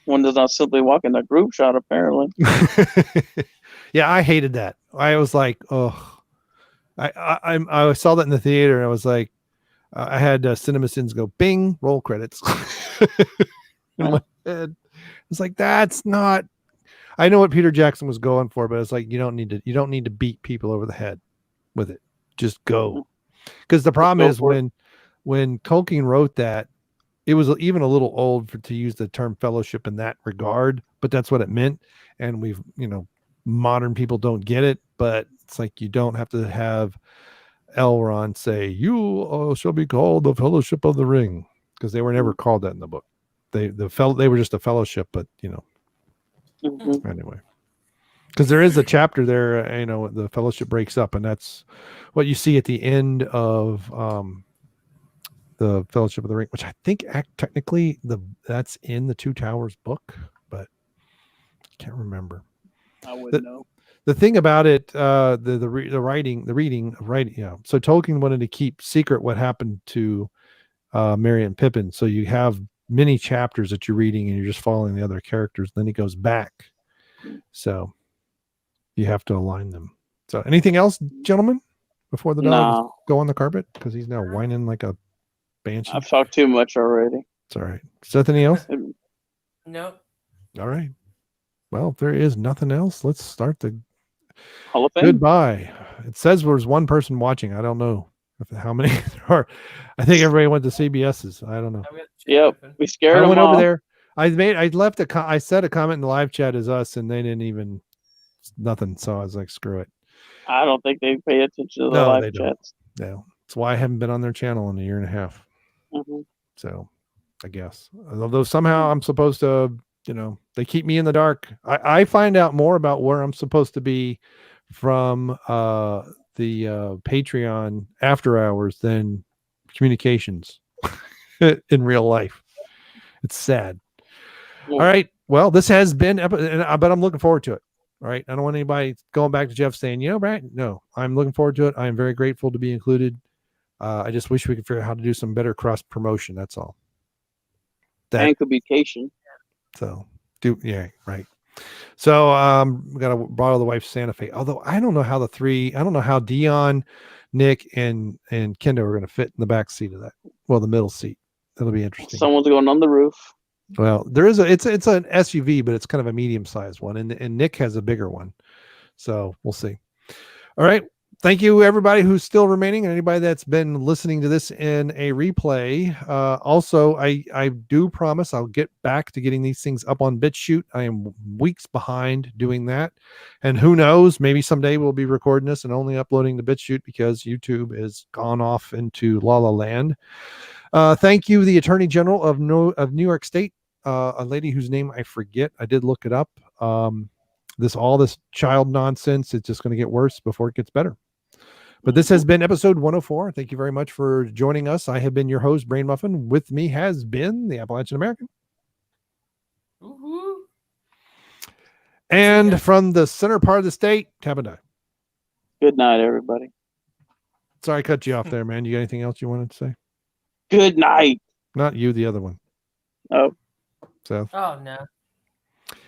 One does not simply walk in a group shot, apparently. Yeah, I hated that. I was like, oh. I saw that in the theater, and I was like, I had CinemaSins go bing, roll credits. In my head, it's like, that's not. I know what Peter Jackson was going for, but it's like, you don't need to beat people over the head with it. Just go, because the problem is when Tolkien wrote that, it was even a little old to use the term fellowship in that regard, but that's what it meant, and we've modern people don't get it, but it's like you don't have to have Elrond say, "You shall be called the Fellowship of the Ring," because they were never called that in the book. They were just a fellowship, but anyway, because there is a chapter there, the fellowship breaks up, and that's what you see at the end of the Fellowship of the Ring, which I think technically that's in the Two Towers book, but I can't remember. I wouldn't know. The thing about it, the reading. Yeah. So Tolkien wanted to keep secret what happened to Merry and Pippin. So you have many chapters that you're reading, and you're just following the other characters. Then he goes back, so you have to align them. So, anything else, gentlemen, before the dogs go on the carpet, because he's now whining like a banshee. I've talked too much already. It's all right. Is there anything else? No. All right. Well, if there is nothing else, let's start the Hall of Fame. Goodbye. It says there's one person watching. I don't know how many there are. I think everybody went to CBS's. I don't know. Yep, we scared them. I went over there. I said a comment in the live chat as us, and they didn't even nothing. So I was like, screw it. I don't think they pay attention to the live chats. No, that's why I haven't been on their channel in a year and a half. Mm-hmm. So, I guess, although somehow I'm supposed to, they keep me in the dark. I find out more about where I'm supposed to be from the Patreon after hours than communications in real life. It's sad. All right. Well, this has been, but I'm looking forward to it. All right. I don't want anybody going back to Jeff saying, Brian, no, I'm looking forward to it. I'm very grateful to be included. I just wish we could figure out how to do some better cross promotion. That's all. And communication. So right. So we got to borrow the wife's Santa Fe. Although I don't know how Dion, Nick, and Kendo are going to fit in the back seat of that. Well, the middle seat. That'll be interesting. Someone's going on the roof. Well, there is it's an SUV, but it's kind of a medium-sized one, and Nick has a bigger one. So we'll see. All right. Thank you, everybody who's still remaining, and anybody that's been listening to this in a replay. Also, I do promise I'll get back to getting these things up on BitChute. I am weeks behind doing that, and who knows? Maybe someday we'll be recording this and only uploading to BitChute because YouTube has gone off into La La Land. Thank you, the Attorney General of New York State, a lady whose name I forget. I did look it up. All this child nonsense, it's just going to get worse before it gets better. But this has been episode 104. Thank you very much for joining us. I have been your host, Brain Muffin. With me has been the Appalachian American. Woo-hoo. And from the center part of the state, Tabadai. Good night, everybody. Sorry, I cut you off there, man. You got anything else you wanted to say? Good night. Not you, the other one. Oh. So. Oh, no.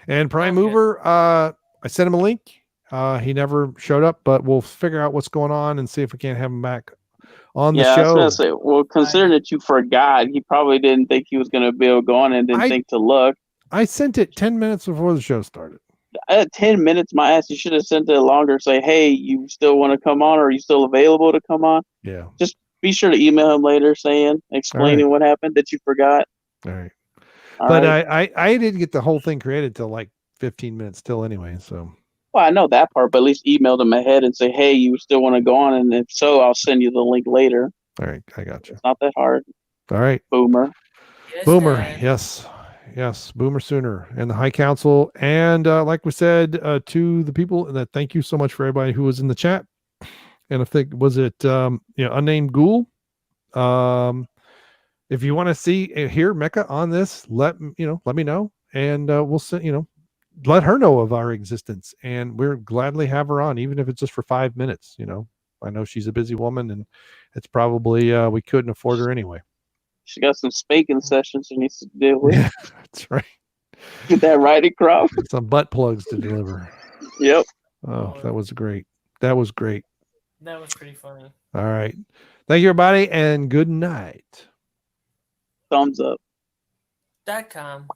And Prime Mover, I sent him a link. He never showed up, but we'll figure out what's going on and see if we can't have him back on the show. I was going to say, well, considering that you forgot, he probably didn't think he was going to be able to go on and didn't think to look. I sent it 10 minutes before the show started. At 10 minutes, my ass, you should have sent it longer. Say, hey, you still want to come on? Or are you still available to come on? Yeah. Just be sure to email him later explaining what happened that you forgot. All right. All but right. I didn't get the whole thing created till like 15 minutes till anyway. So. Well, I know that part, but at least email them ahead and say, hey, you still want to go on? And if so, I'll send you the link later. All right. I got you. It's not that hard. All right. Boomer. Yes, Boomer. Dad. Yes. Boomer Sooner and the High Council. And like we said to the people, that thank you so much for everybody who was in the chat. And if it was unnamed ghoul. If you want to hear Mecca on this, let me know, and we'll send, let her know of our existence, and we'll gladly have her on, even if it's just for 5 minutes. I know she's a busy woman, and it's probably we couldn't afford her anyway. She got some spanking sessions she needs to deal with. Yeah, that's right. Get that right across. Some butt plugs to deliver. Yep. Oh, that was great. That was great. That was pretty funny. All right. Thank you, everybody, and good night. Thumbs up. .com.